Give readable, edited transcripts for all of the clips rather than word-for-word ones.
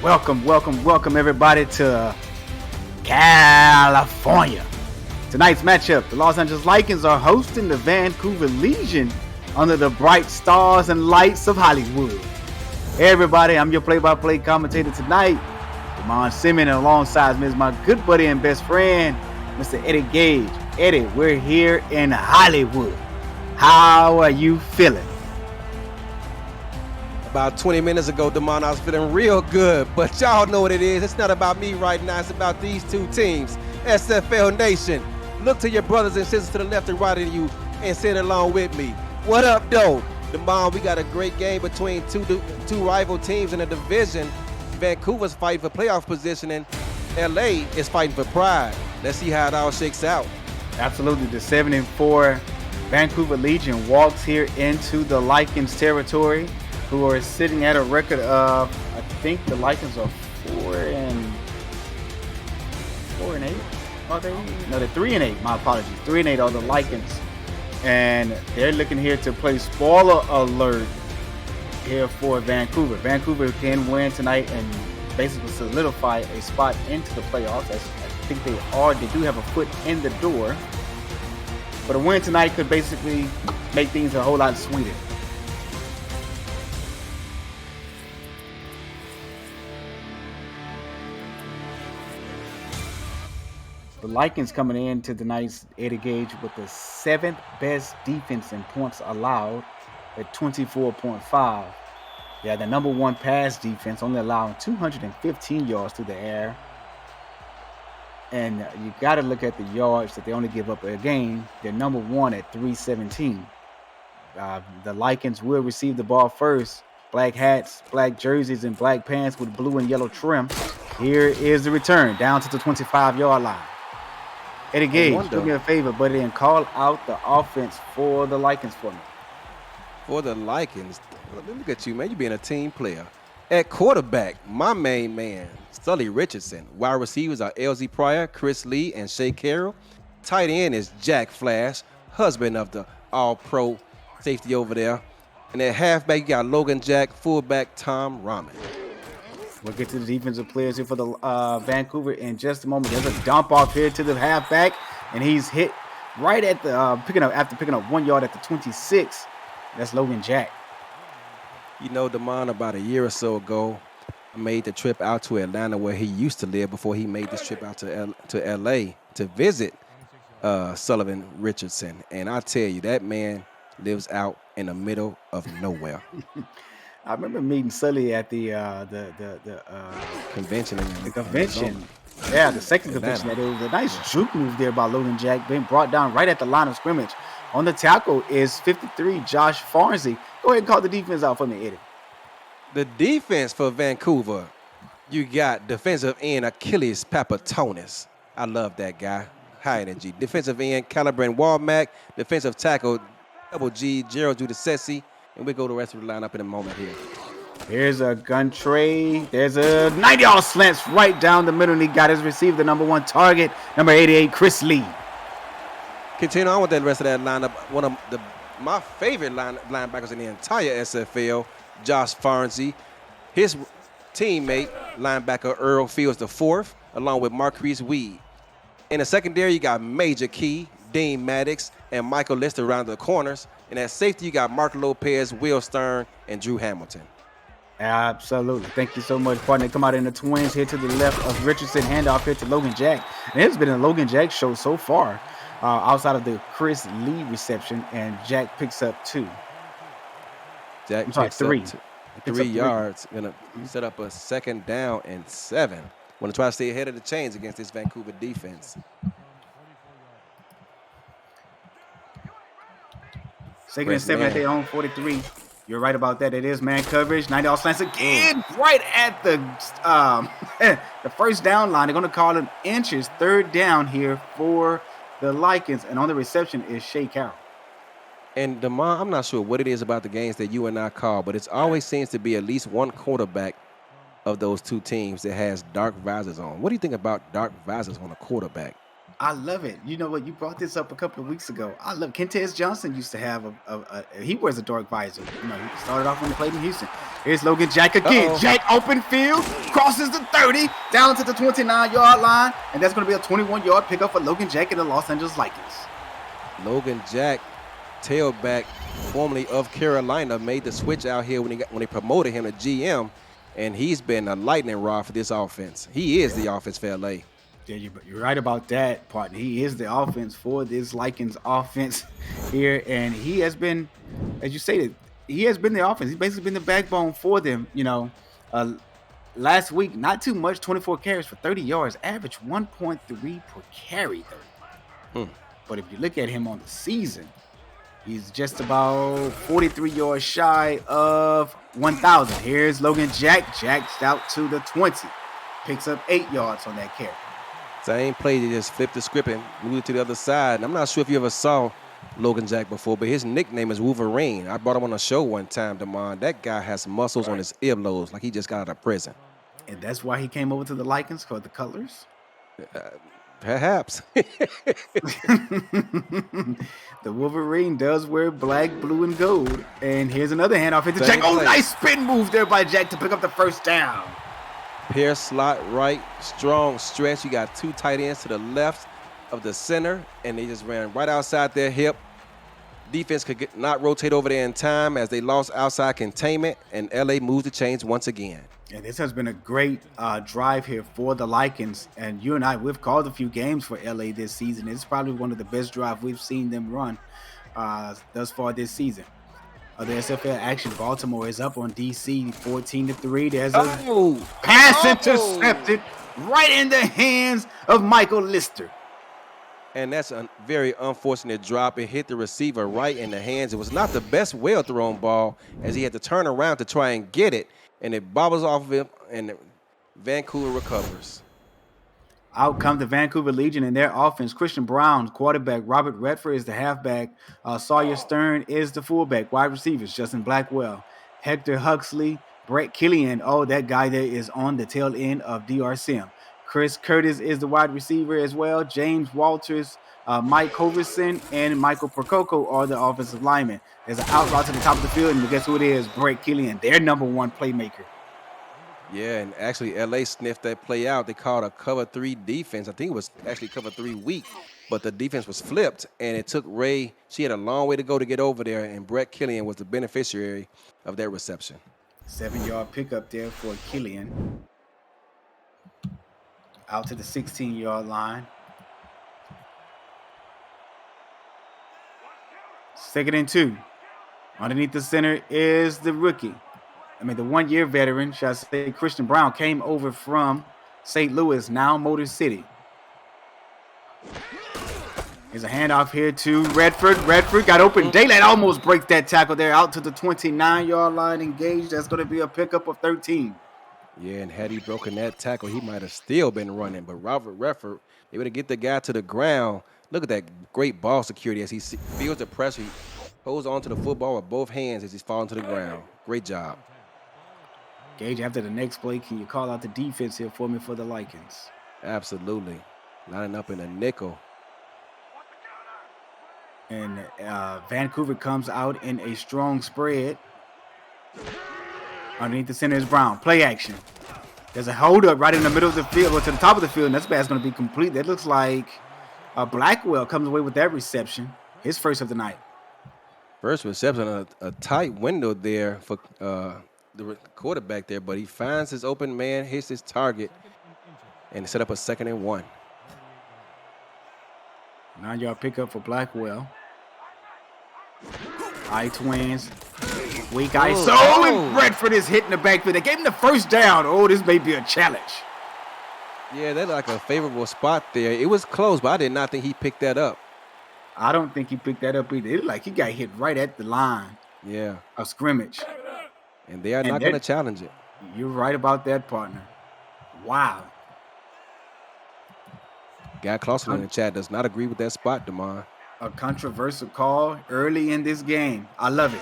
Welcome everybody to California. Tonight's matchup, the Los Angeles Lakers are hosting the Vancouver Legion under the bright stars and lights of Hollywood. Hey everybody, I'm your play-by-play commentator tonight, Damon Simmons, and alongside me is my good buddy and best friend, Mr. Eddie Gage. Eddie, we're here in Hollywood. How are you feeling? About 20 minutes ago, Damon, I was feeling real good, but y'all know what it is. It's not about me right now. It's about these two teams, SFL Nation. Look to your brothers and sisters to the left and right of you and sit along with me. What up, though? Damon, we got a great game between two rival teams in the division. Vancouver's fighting for playoff position, and LA is fighting for pride. Let's see how it all shakes out. Absolutely. The 7-4 Vancouver Legion walks here into the Lycans territory, who are sitting at a record of, I think the Lycans are 4-8. Are they? No, they're 3-8. My apologies. 3-8 are the Lycans, and they're looking here to play spoiler alert here for Vancouver. Vancouver can win tonight and basically solidify a spot into the playoffs. I think they are. They do have a foot in the door, but a win tonight could basically make things a whole lot sweeter. The Lycans coming into tonight's Eddie Gage with the 7th best defense in points allowed at 24.5. Yeah, the number one pass defense, only allowing 215 yards through the air. And you got to look at the yards that they only give up a game. They're number one at 317. The Lycans will receive the ball first. Black hats, black jerseys, and black pants with blue and yellow trim. Here is the return down to the 25-yard line. Eddie Gage, do me a favor, buddy, and call out the offense for the Lycans for me. For the Lycans, look at you, man. You being a team player. At quarterback, my main man, Sully Richardson. Wide receivers are LZ Pryor, Chris Lee, and Shea Carroll. Tight end is Jack Flash, husband of the all-pro safety over there. And at halfback, you got Logan Jack, fullback Tom Rahman. We'll get to the defensive players here for the Vancouver in just a moment. There's a dump off here to the halfback, and he's hit right at the picking up 1 yard at the 26. That's Logan Jack. You know, Damon, about a year or so ago, I made the trip out to Atlanta where he used to live before he made this trip out to L.A. to visit Sullivan Richardson. And I tell you, that man lives out in the middle of nowhere. I remember meeting Sully at the convention. The convention. Yeah, the second convention. That it was a nice juke move there by Logan Jack, being brought down right at the line of scrimmage. On the tackle is 53, Josh Farnsey. Go ahead and call the defense out for me, Eddie. The defense for Vancouver, you got defensive end Achilles Papatonis. I love that guy. High energy. Defensive end Calibran Walmack. Defensive tackle Double G Gerald Giudice. And we'll go the rest of the lineup in a moment here. Here's a gun tray. There's a 90-yard slants right down the middle, and he got his receiver, the number one target, number 88, Chris Lee. Continue on with the rest of that lineup. One of my favorite linebackers in the entire SFL, Josh Farnsey. His teammate, linebacker Earl Fields IV, along with Marquise Weed. In the secondary, you got Major Key, Dean Maddox, and Michael Lister around the corners. And at safety, you got Mark Lopez, Will Stern, and Drew Hamilton. Absolutely. Thank you so much, partner. Come out in the twins here to the left of Richardson. Handoff here to Logan Jack. And it's been a Logan Jack show so far, outside of the Chris Lee reception, and Jack picks up 2. Jack picks up 3 yards. Gonna set up a second down and 7. Want to try to stay ahead of the chains against this Vancouver defense. Second and 7 at their own 43. You're right about that. It is man coverage. 90-yard slants again, right at the the first down line. They're going to call it inches. Third down here for the Lycans. And on the reception is Shea Carroll. And Damon, I'm not sure what it is about the games that you and I call, but it always seems to be at least one quarterback of those two teams that has dark visors on. What do you think about dark visors on a quarterback? I love it. You know what? You brought this up a couple of weeks ago. I love Kentez Johnson used to have he wears a dark visor. You know, he started off when he played in Houston. Here's Logan Jack again. Jack open field, crosses the 30, down to the 29-yard line, and that's going to be a 21-yard pickup for Logan Jack and the Los Angeles Lakers. Logan Jack, tailback, formerly of Carolina, made the switch out here when they promoted him to GM, and he's been a lightning rod for this offense. He is the offense for LA. Yeah, you're right about that, partner. He is the offense for this Lycans offense here, and he has been, as you stated, he has been the offense. He's basically been the backbone for them. You know, last week, not too much, 24 carries for 30 yards, average 1.3 per carry, though. But if you look at him on the season, he's just about 43 yards shy of 1,000. Here's Logan Jack. Jack's out to the 20. Picks up 8 yards on that carry. Same play, they just flipped the script and moved it to the other side. And I'm not sure if you ever saw Logan Jack before, but his nickname is Wolverine. I brought him on a show one time, Damon. That guy has muscles on his earlobes like he just got out of prison. And that's why he came over to the Lycans for the colors? Perhaps. The Wolverine does wear black, blue, and gold. And here's another handoff into Jack. Oh, nice spin move there by Jack to pick up the first down. Pair slot right, strong stretch. You got two tight ends to the left of the center, and they just ran right outside their hip. Defense could not rotate over there in time as they lost outside containment, and LA moves the chains once again. And this has been a great drive here for the Lycans. And you and I, we've called a few games for LA this season. It's probably one of the best drives we've seen them run thus far this season. The SFL action, Baltimore is up on DC 14-3. There's a pass intercepted right in the hands of Michael Lister. And that's a very unfortunate drop. It hit the receiver right in the hands. It was not the best well-thrown ball as he had to turn around to try and get it. And it bobbles off of him, and Vancouver recovers. Out come the Vancouver Legion and their offense. Christian Brown, quarterback. Robert Redford is the halfback. Sawyer Stern is the fullback. Wide receivers, Justin Blackwell, Hector Huxley, Brett Killian. Oh, that guy there is on the tail end of DR Sim. Chris Curtis is the wide receiver as well. James Walters, Mike Hoverson, and Michael Prococo are the offensive linemen. There's an out route to the top of the field, and guess who it is? Brett Killian, their number one playmaker. Yeah, and actually LA sniffed that play out. They called a cover 3 defense. I think it was actually cover 3 weak, but the defense was flipped, and it took Ray. She had a long way to go to get over there, and Brett Killian was the beneficiary of that reception. 7-yard pickup there for Killian. Out to the 16-yard line. 2nd and 2. Underneath the center is the rookie. The 1-year veteran, shall I say, Christian Brown, came over from St. Louis, now Motor City. Here's a handoff here to Redford. Redford got open. Daylight almost breaks that tackle there out to the 29-yard line. Engaged. That's going to be a pickup of 13. Yeah, and had he broken that tackle, he might have still been running. But Robert Redford, able to get the guy to the ground. Look at that great ball security as he feels the pressure. He holds onto the football with both hands as he's falling to the ground. Great job. Gage, after the next play, can you call out the defense here for me for the Lycans? Absolutely. Lining up in a nickel. And Vancouver comes out in a strong spread. Underneath the center is Brown. Play action. There's a hold-up right in the middle of the field, or to the top of the field, and that's going to be complete. That looks like Blackwell comes away with that reception. His first of the night. First reception, a tight window there for the quarterback there, but he finds his open man, hits his target, and set up a 2nd and 1. 9-yard pickup for Blackwell. I-twins. Weak ISO, and Redford is hitting the backfield. They gave him the first down. Oh, this may be a challenge. Yeah, they're like a favorable spot there. It was close, but I did not think he picked that up. I don't think he picked that up either. It looked like he got hit right at the line of scrimmage. And they are not going to challenge it. You're right about that, partner. Wow. Guy Clausen in the chat does not agree with that spot, Damon. A controversial call early in this game. I love it.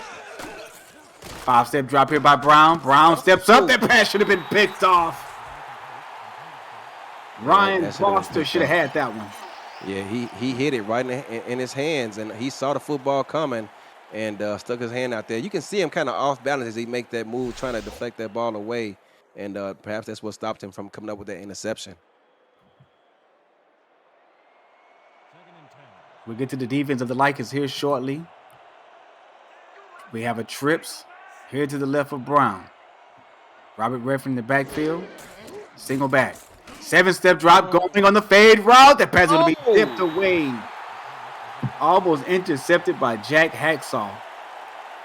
5-step drop here by Brown. Brown steps up. That pass should have been picked off. Ryan Foster should have had that one. Yeah, he hit it right in his hands, and he saw the football coming and stuck his hand out there. You can see him kind of off balance as he make that move, trying to deflect that ball away, and perhaps that's what stopped him from coming up with that interception. We'll get to the defense of the Lakers here shortly. We have a trips here to the left of Brown. Robert Redford in the backfield. Single back. 7-step drop going on the fade route. That pass is going to be tipped away. Almost intercepted by Jack Hacksaw.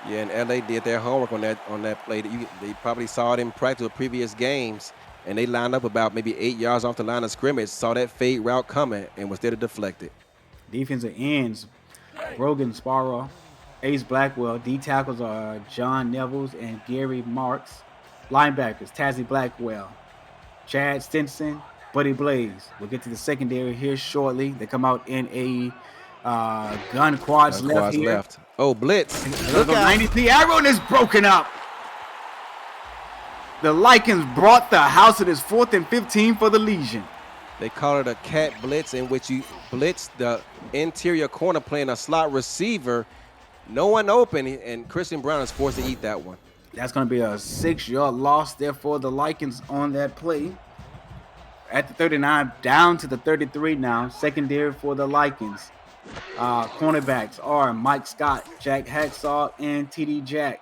Yeah, and LA did their homework on that play. They probably saw it in practice of previous games, and they lined up about maybe 8 yards off the line of scrimmage, saw that fade route coming, and was there to deflect it. Defensive ends, Brogan Sparrow, Ace Blackwell. D tackles are John Nevels and Gary Marks. Linebackers, Tazzy Blackwell, Chad Stinson, Buddy Blaze. We'll get to the secondary here shortly. They come out in a gun quads left here. Oh, blitz. Look out. 90. The arrow is broken up. The Lycans brought the house. It is 4th and 15 for the Legion. They call it a cat blitz, in which you blitz the interior corner playing a slot receiver. No one open, and Christian Brown is forced to eat that one. That's going to be a 6-yard loss there for the Lycans on that play. At the 39, down to the 33 now. Secondary for the Lycans. Cornerbacks are Mike Scott, Jack Hacksaw, and TD Jack.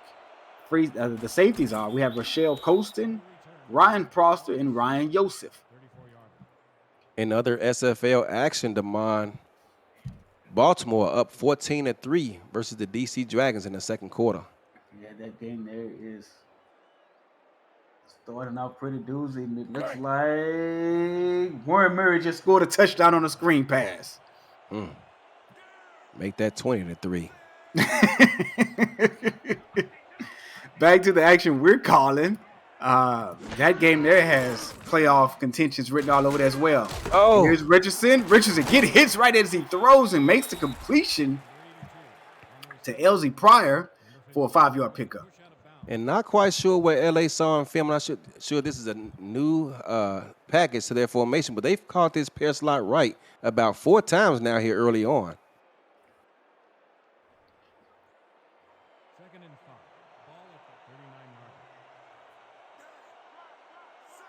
The safeties are, we have Rochelle Colston, Ryan Proster, and Ryan Yosef. In other SFL action, Damon, Baltimore up 14-3 versus the DC Dragons in the second quarter. Yeah, that game there is starting out pretty doozy. And it looks like Warren Murray just scored a touchdown on a screen pass. Make that 20-3. Back to the action we're calling. That game there has playoff contentions written all over it as well. Oh, here's Richardson. Richardson hits right as he throws and makes the completion to LZ Pryor for a 5-yard pickup. And not quite sure what LA saw in film. I'm not sure this is a new package to their formation, but they've caught this pair slot right about 4 times now here early on.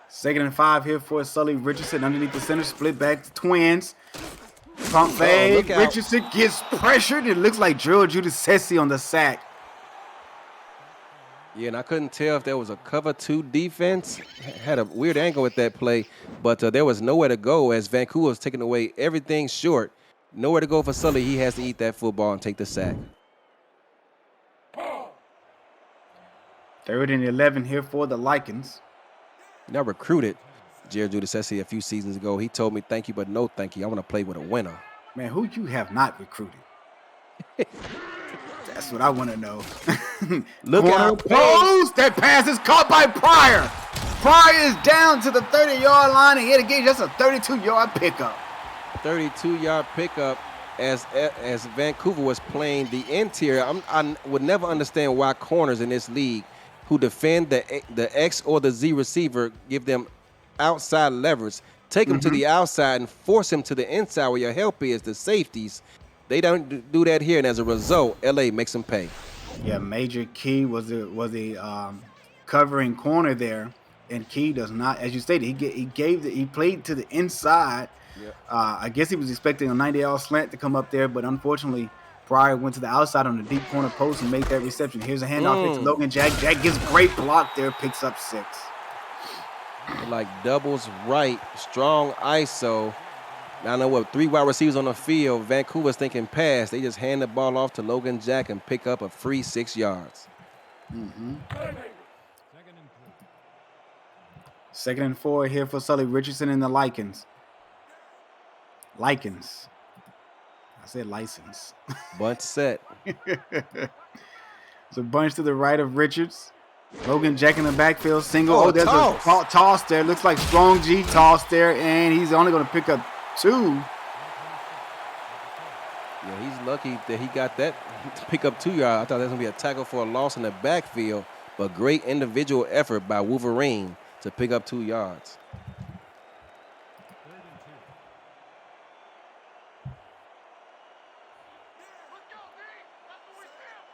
Second and 5 here for Sully Richardson underneath the center, split back to twins. Pump fade. Richardson gets pressured. It looks like Gerald Giudice on the sack. Yeah, and I couldn't tell if there was a cover 2 defense. Had a weird angle with that play, but there was nowhere to go as Vancouver was taking away everything short. Nowhere to go for Sully. He has to eat that football and take the sack. 3rd and 11 here for the Lycans. Now recruited Gerald Giudice a few seasons ago. He told me, thank you, but no thank you. I want to play with a winner. Man, who you have not recruited? That's what I want to know. Look out. Post. That pass is caught by Pryor. Pryor is down to the 30-yard line, and yet again, that's a 32-yard pickup. 32-yard pickup as Vancouver was playing the interior. I would never understand why corners in this league who defend the X or the Z receiver give them outside leverage. Take them to the outside and force them to the inside where your help is, the safeties. They don't do that here, and as a result, LA makes them pay. Yeah, Major Key was the covering corner there, and Key does not, as you stated, he played to the inside. Yep. I guess he was expecting a 90-yard slant to come up there, but unfortunately, Pryor went to the outside on the deep corner post and made that reception. Here's a handoff to Logan Jack. Jack gets great block there, picks up 6. Like doubles right, strong ISO. Now I know what, 3 wide receivers on the field. Vancouver's thinking pass. They just hand the ball off to Logan Jack and pick up a free 6 yards. 2nd and 4 here for Sully Richardson and the Lycans. I said license. Bunch set. It's a bunch to the right of Richards. Logan Jack in the backfield, single. Oh, there's a toss there. Looks like Strong G toss there, and he's only going to pick up 2. Yeah, he's lucky that he got that to pick up 2 yards. I thought that was going to be a tackle for a loss in the backfield, but great individual effort by Wolverine to pick up 2 yards.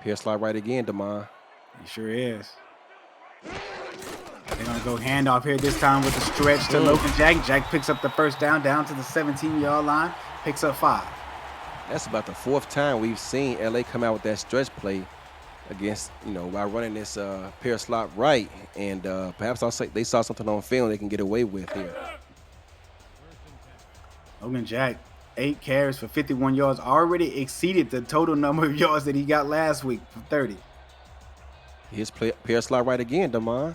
Pierce slide right again, Damon. He sure is. They're going to go handoff here this time with the stretch to Logan Jack. Jack picks up the first down to the 17-yard line, picks up 5. That's about the 4th time we've seen LA come out with that stretch play against, while running this pair slot right. And perhaps they saw something on film they can get away with here. Logan Jack, 8 carries for 51 yards, already exceeded the total number of yards that he got last week for 30. Here's pair slot right again, Damon.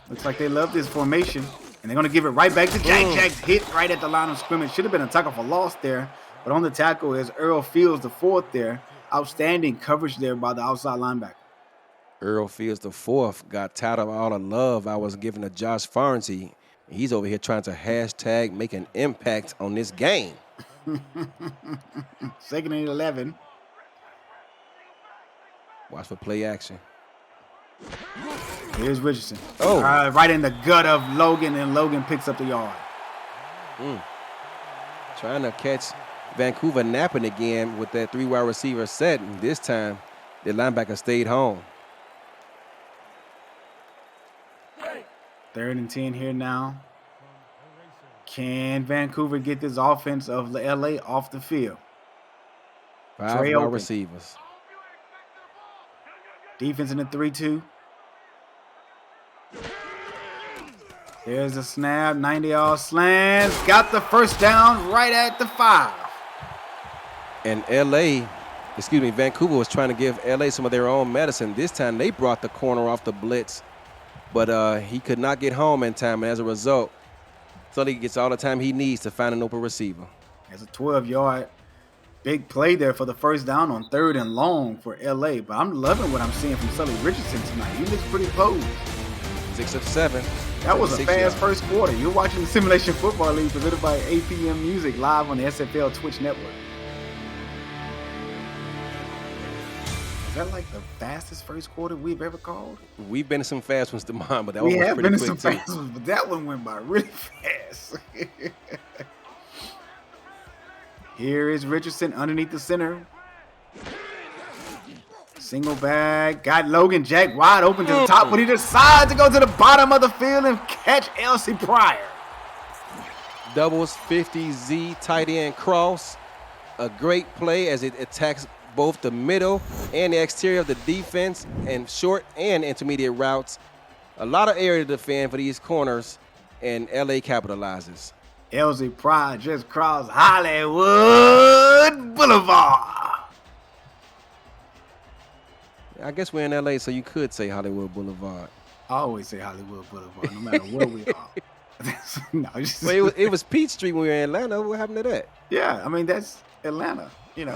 Looks like they love this formation, and they're going to give it right back to Jack. Jack hit right at the line of scrimmage. Should have been a tackle for loss there, but on the tackle is Earl Fields, the 4th there. Outstanding coverage there by the outside linebacker. Earl Fields, the 4th, got tired of all the love I was giving to Josh Farnsey. He's over here trying to hashtag make an impact on this game. 2nd and 11. Watch for play action. Here's Richardson. Oh. Right in the gut of Logan, and Logan picks up the yard. Trying to catch Vancouver napping again with that 3 wide receiver set. And this time, the linebacker stayed home. 3rd and 10 here now. Can Vancouver get this offense of LA off the field? 5 wide receivers. Defense in the 3-2. There's a snap, 90-yard slants. Got the first down right at the 5. And Vancouver was trying to give LA some of their own medicine. This time they brought the corner off the blitz, but he could not get home in time. And as a result, Sully gets all the time he needs to find an open receiver. There's a 12-yard big play there for the first down on 3rd and long for LA. But I'm loving what I'm seeing from Sully Richardson tonight. He looks pretty close. 6 of 7. That was a fast first quarter. You're watching the Simulation Football League presented by APM Music live on the SFL Twitch network. Is that like the fastest first quarter we've ever called? We've been in some fast ones, Damon, but that one was pretty quick, too. We have been in some fast ones, but that one went by really fast. Here is Richardson underneath the center. Single bag. Got Logan Jack wide open to the top, but he decides to go to the bottom of the field and catch Elsie Pryor. Doubles 50Z tight end cross. A great play as it attacks both the middle and the exterior of the defense and short and intermediate routes. A lot of area to defend for these corners, and LA capitalizes. Elsie Pryor just crossed Hollywood Boulevard. I guess we're in LA, so you could say Hollywood Boulevard. I always say Hollywood Boulevard, no matter where we are. No, well, it was Peach Street when we were in Atlanta. What happened to that? Yeah, I mean, that's Atlanta. You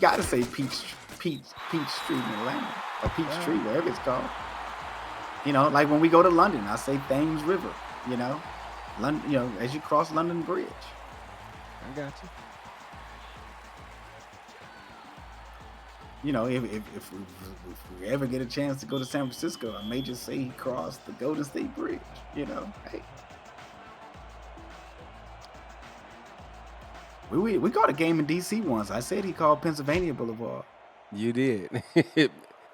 got to say Peach Street in Atlanta, or Peach Tree, wherever it's called. Like when we go to London, I say Thames River. London. As you cross London Bridge. I got you. If we ever get a chance to go to San Francisco, I may just say he crossed the Golden State Bridge. Hey. We caught a game in D.C. once. I said he called Pennsylvania Boulevard. You did.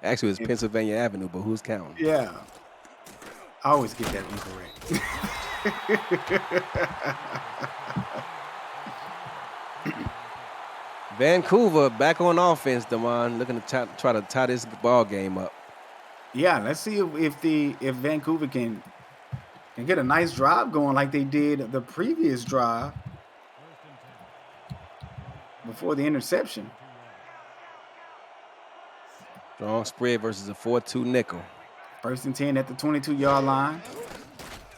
Actually, it was Pennsylvania Avenue, but who's counting? Yeah. I always get that incorrect. Vancouver back on offense, Damon, looking to try to tie this ball game up. Yeah, let's see if Vancouver can get a nice drive going like they did the previous drive before the interception. Strong spread versus a 4-2 nickel. 1st and 10 at the 22-yard line.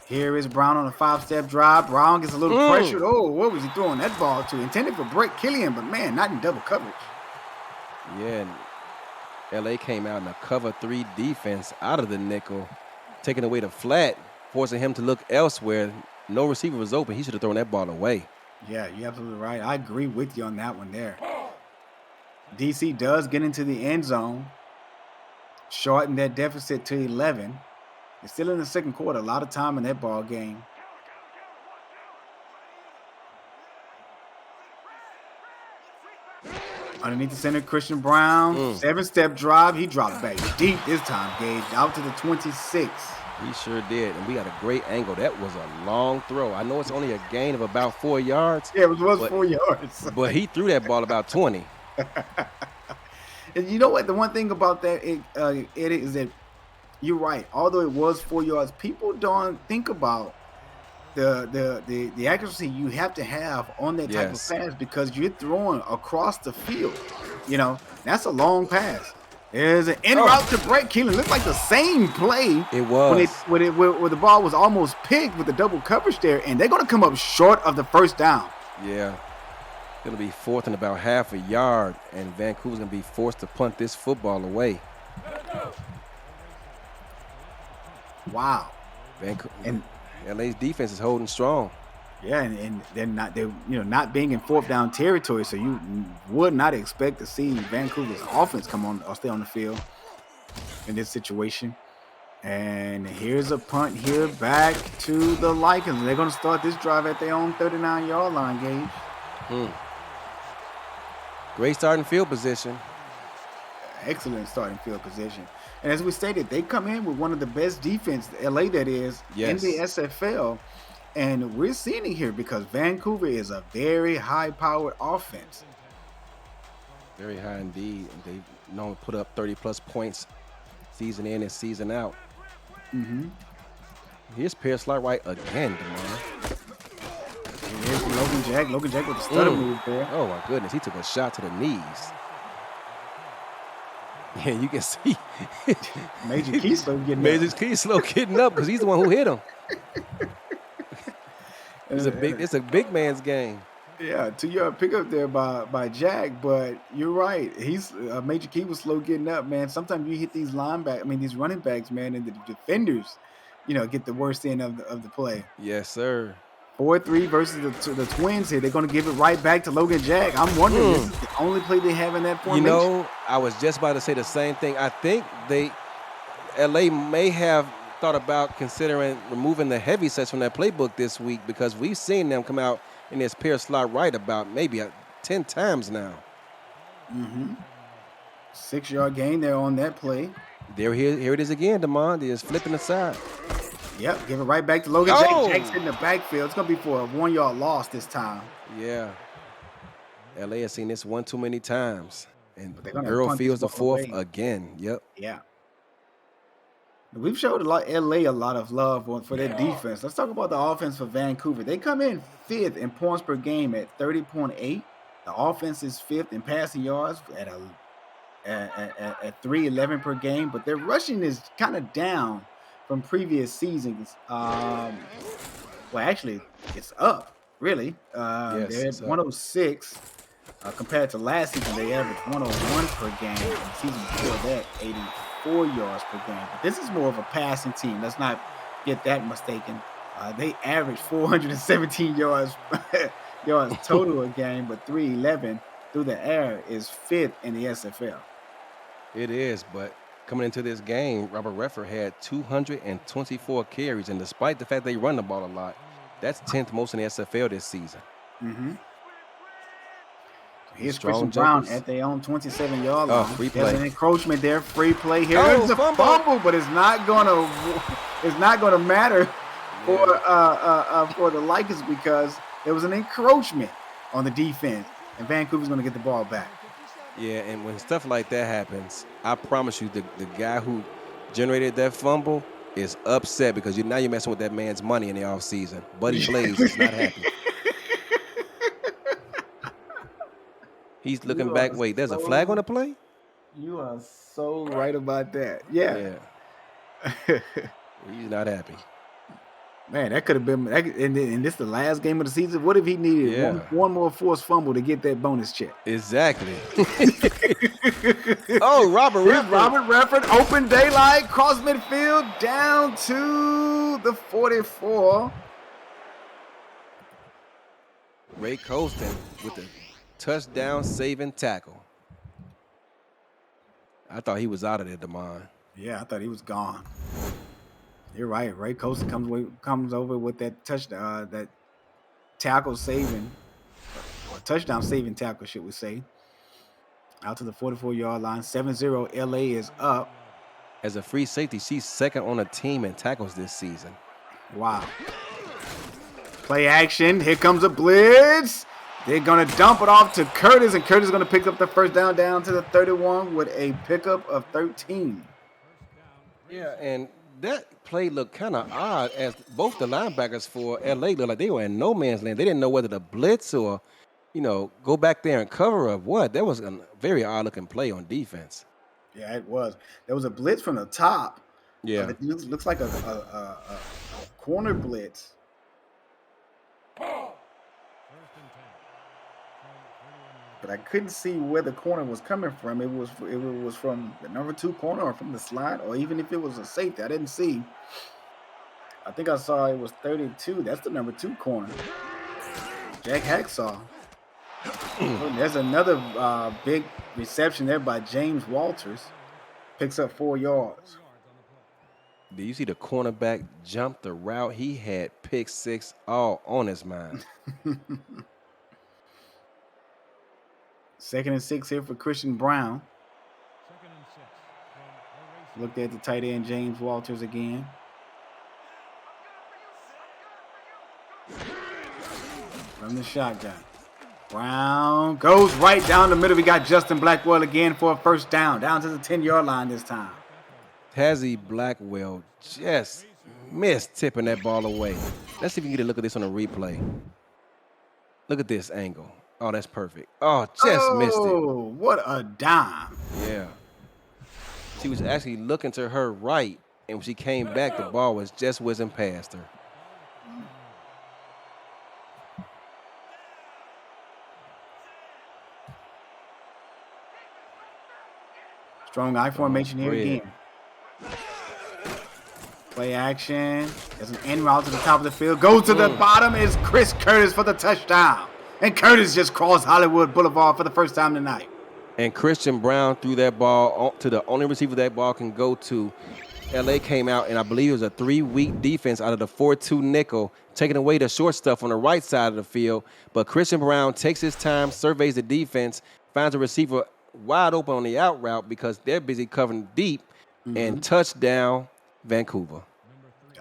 Here is Brown on a 5-step drive. Brown gets a little pressured. Oh, what was he throwing that ball to? Intended for Brett Killian, but man, not in double coverage. Yeah, and LA came out in a cover 3 defense out of the nickel, taking away the flat, forcing him to look elsewhere. No receiver was open. He should have thrown that ball away. Yeah, you're absolutely right. I agree with you on that one there. DC does get into the end zone, shorten that deficit to 11. It's still in the second quarter. A lot of time in that ball game. Underneath the center, Christian Brown, 7-step drive. He dropped back deep this time, Gage, out to the 26. He sure did, and we got a great angle. That was a long throw. I know it's only a gain of about 4 yards. Yeah, it was 4 yards. But he threw that ball about 20. And you know what? The one thing about that it is that you're right. Although it was 4 yards, people don't think about the accuracy you have to have on that type of pass because you're throwing across the field. You know, that's a long pass. There's an en route to Brett Keelan. Looked like the same play. It was. When the ball was almost picked with the double coverage there, and they're going to come up short of the first down. Yeah. It'll be fourth and about half a yard, and Vancouver's going to be forced to punt this football away. Wow. Vancouver, and LA's defense is holding strong. Yeah, and they're not being in fourth down territory, so you would not expect to see Vancouver's offense come on or stay on the field in this situation. And here's a punt here back to the Lycans. They're going to start this drive at their own 39-yard line, Gage. Great starting field position. Excellent starting field position. And as we stated, they come in with one of the best defense, LA that is, in the SFL. And we're seeing it here because Vancouver is a very high-powered offense. Very high indeed. They normally put up 30-plus points season in and season out. Here's Pierce Right again, DeMar. Here's Logan Jack. Logan Jack with the stutter move there. Oh, my goodness. He took a shot to the knees. Yeah, you can see Major Keyslow getting Major Keyslow getting up because he's the one who hit him. It's a big man's game. Yeah, 2-yard pickup there by Jack, but you're right. He's Major Key was slow getting up, man. Sometimes you hit these these running backs, man, and the defenders, get the worst end of the play. Yes, sir. 4-3 versus the Twins here. They're going to give it right back to Logan Jack. I'm wondering, this is the only play they have in that formation. I was just about to say the same thing. I think LA may have thought about considering removing the heavy sets from their playbook this week because we've seen them come out in this Pierce slot right about maybe 10 times now. 6-yard gain there on that play. Here it is again, DeMond is flipping the side. Yep, give it right back to Logan Jack. Jack's in the backfield. It's going to be for a 1-yard loss this time. Yeah. LA has seen this one too many times. And Earl Fields the fourth again. Yep. Yeah. We've showed LA a lot of love for their defense. Let's talk about the offense for Vancouver. They come in 5th in points per game at 30.8. The offense is 5th in passing yards at 311 per game, but their rushing is kind of down from previous seasons. Well, actually, it's up, really. They're at 106 compared to last season. They averaged 101 per game. And the season before that, 84 yards per game. But this is more of a passing team. Let's not get that mistaken. They averaged 417 yards total a game, but 311 through the air is 5th in the SFL. It is, but coming into this game, Robert Redford had 224 carries, and despite the fact they run the ball a lot, that's 10th most in the SFL this season. Here's Christian Brown at their own 27-yard line. Free play. There's an encroachment there, free play. Here's the fumble, but it's not gonna matter for the Lakers because there was an encroachment on the defense, and Vancouver's gonna get the ball back. Yeah, and when stuff like that happens, I promise you, the guy who generated that fumble is upset because now you're messing with that man's money in the offseason. Buddy Blaze is not happy. He's looking back. Wait, there's a flag on the play? You are so right about that. Yeah. He's not happy. Man, that could have been, and this the last game of the season. What if he needed one more forced fumble to get that bonus check? Exactly. Robert Redford, open daylight, cross midfield, down to the 44. Ray Colston with the touchdown saving tackle. I thought he was out of there, DeMond. Yeah, I thought he was gone. You're right. Ray Colston comes over with that touchdown, that tackle saving, or touchdown saving tackle, should we say? Out to the 44-yard line. 7-0. LA is up. As a free safety, she's second on the team in tackles this season. Wow. Play action. Here comes a blitz. They're going to dump it off to Curtis, and Curtis is going to pick up the first down to the 31 with a pickup of 13. Yeah, and that play looked kind of odd as both the linebackers for LA looked like they were in no man's land. They didn't know whether to blitz or, go back there and cover or what. That was a very odd-looking play on defense. Yeah, it was. There was a blitz from the top. Yeah. It looks like a corner blitz. But I couldn't see where the corner was coming from. It was from the number 2 corner or from the slot, or even if it was a safety. I didn't see. I think I saw it was 32. That's the number 2 corner. Jack Hacksaw. There's another big reception there by James Walters. Picks up 4 yards. Do you see the cornerback jump the route? He had pick 6 all on his mind. 2nd and 6 here for Christian Brown. Looked at the tight end, James Walters again. From the shotgun. Brown goes right down the middle. We got Justin Blackwell again for a first down to the 10-yard line this time. Tazzy Blackwell just missed tipping that ball away. Let's see if we can get a look at this on a replay. Look at this angle. Oh, that's perfect. Oh, just missed it. Oh, what a dime. Yeah. She was actually looking to her right, and when she came back, the ball was just whizzing past her. Strong I formation here again. Play action. There's an end route to the top of the field. Goes to the bottom is Chris Curtis for the touchdown. And Curtis just crossed Hollywood Boulevard for the first time tonight. And Christian Brown threw that ball to the only receiver that ball can go to. LA came out, and I believe it was a 3-week defense out of the 4-2 nickel, taking away the short stuff on the right side of the field. But Christian Brown takes his time, surveys the defense, finds a receiver wide open on the out route because they're busy covering deep, and touchdown, Vancouver.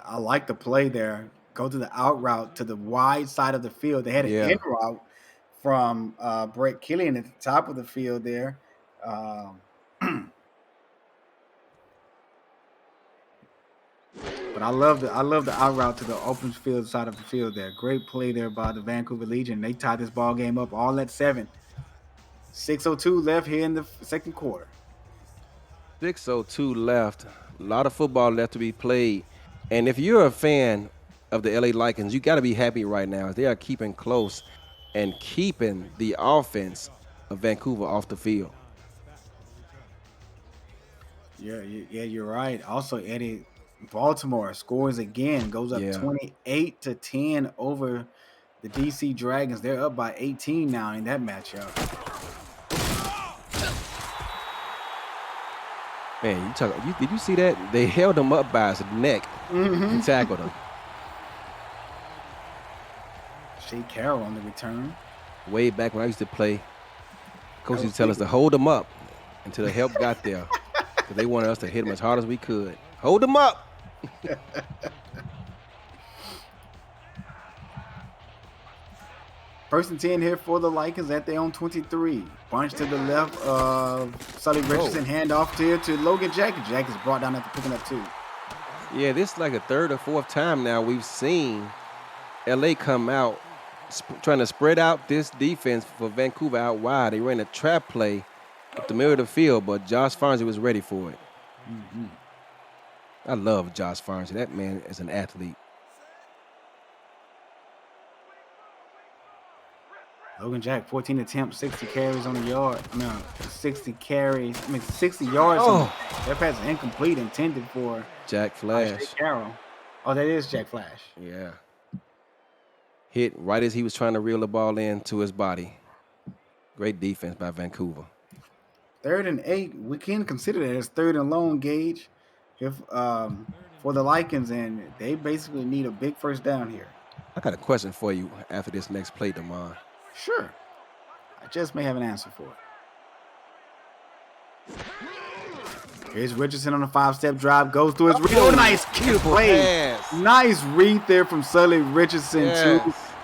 I like the play there. Go to the out route to the wide side of the field. They had an in route from Brett Killian at the top of the field there. But I love the out route to the open field side of the field there. Great play there by the Vancouver Legion. They tied this ball game up all at 7. 6:02 left here in the second quarter. 6:02 left. A lot of football left to be played. And if you're a fan of the LA Lycans, you got to be happy right now. They are keeping close and keeping the offense of Vancouver off the field. Yeah, you're right. Also, Eddie, Baltimore scores again, goes up 28-10 over the DC Dragons. They're up by 18 now in that matchup. Man, did you see that? They held him up by his neck and tackled him. Shea Carroll on the return. Way back when I used to play, coach used to tell us to hold him up until the help got there. Because they wanted us to hit him as hard as we could. Hold him up. First and 10 here for the Lycans at their own 23. Bunch to the left of Sully Richardson. Handoff here to Logan Jack. Jack is brought down after picking up 2. Yeah, this is like the 3rd or 4th time now we've seen LA come out trying to spread out this defense for Vancouver out wide. They ran a trap play up the middle of the field, but Josh Farnsey was ready for it. I love Josh Farnsey. That man is an athlete. Logan Jack, 14 attempts, 60 carries on the yard. 60 carries. 60 yards. That pass is incomplete, intended for Jack Flash. Carroll. Oh, that is Jack Flash. Yeah. Hit right as he was trying to reel the ball into his body. Great defense by Vancouver. 3rd and 8. We can consider that as 3rd and long, Gage, if for the Lycans, and they basically need a big first down here. I got a question for you after this next play, Damon. Sure. I just may have an answer for it. Here's Richardson on a 5-step drive, goes through his read. Oh, Nice beautiful play. pass. Nice read there from Sully Richardson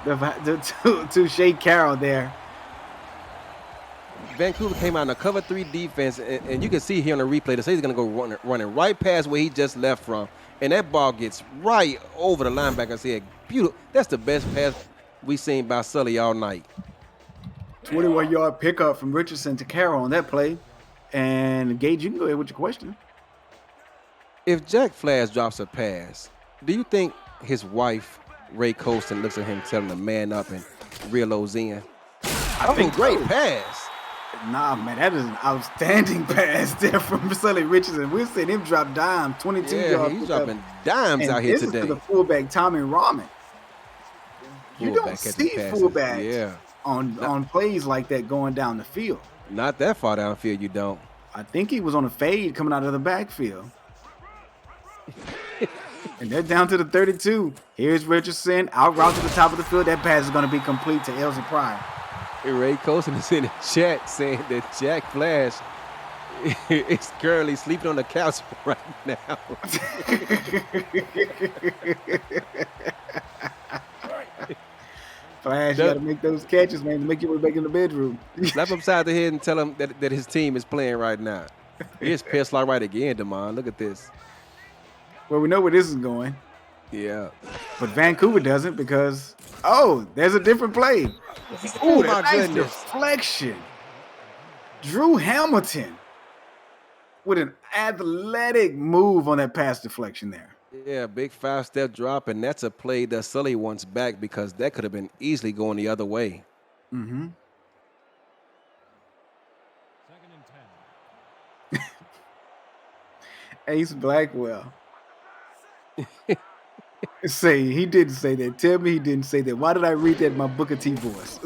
to Shea Carroll there. Vancouver came out in a cover 3 defense, and you can see here on the replay, the safety's going to go running right past where he just left from. And that ball gets right over the linebacker's head. Beautiful. That's the best pass we've seen by Sully all night. 21-yard pickup from Richardson to Carroll on that play. And Gage, you can go ahead with your question. If Jack Flash drops a pass, do you think his wife, Ray Colston, looks at him telling him to man up and reel those in? I think great so. pass. Nah, man, that is an outstanding pass there from Sully Richardson. We're seeing him drop dime, 22 yards. He's dropping dimes out here today. This is to the fullback, Tommy Rahman. You don't see fullbacks on plays like that going down the field. Not that far downfield, you don't. I think he was on a fade coming out of the backfield. And they're down to the 32. Here's Richardson, out route to the top of the field. That pass is going to be complete to Elsie Pryor. Ray Colson is in the chat saying that Jack Flash is currently sleeping on the couch right now. Flash, you got to make those catches, man, to make your way back in the bedroom. Slap him upside the head and tell him that his team is playing right now. Here's pass lock right again, Damon. Look at this. Well, we know where this is going. Yeah. But Vancouver doesn't because, there's a different play. Oh, my goodness. Deflection. Drew Hamilton with an athletic move on that pass deflection there. Yeah, big 5-step drop, and that's a play that Sully wants back because that could have been easily going the other way. Mm-hmm. 2nd and 10. Ace Blackwell. He didn't say that. Tell me he didn't say that. Why did I read that in my Booker T voice?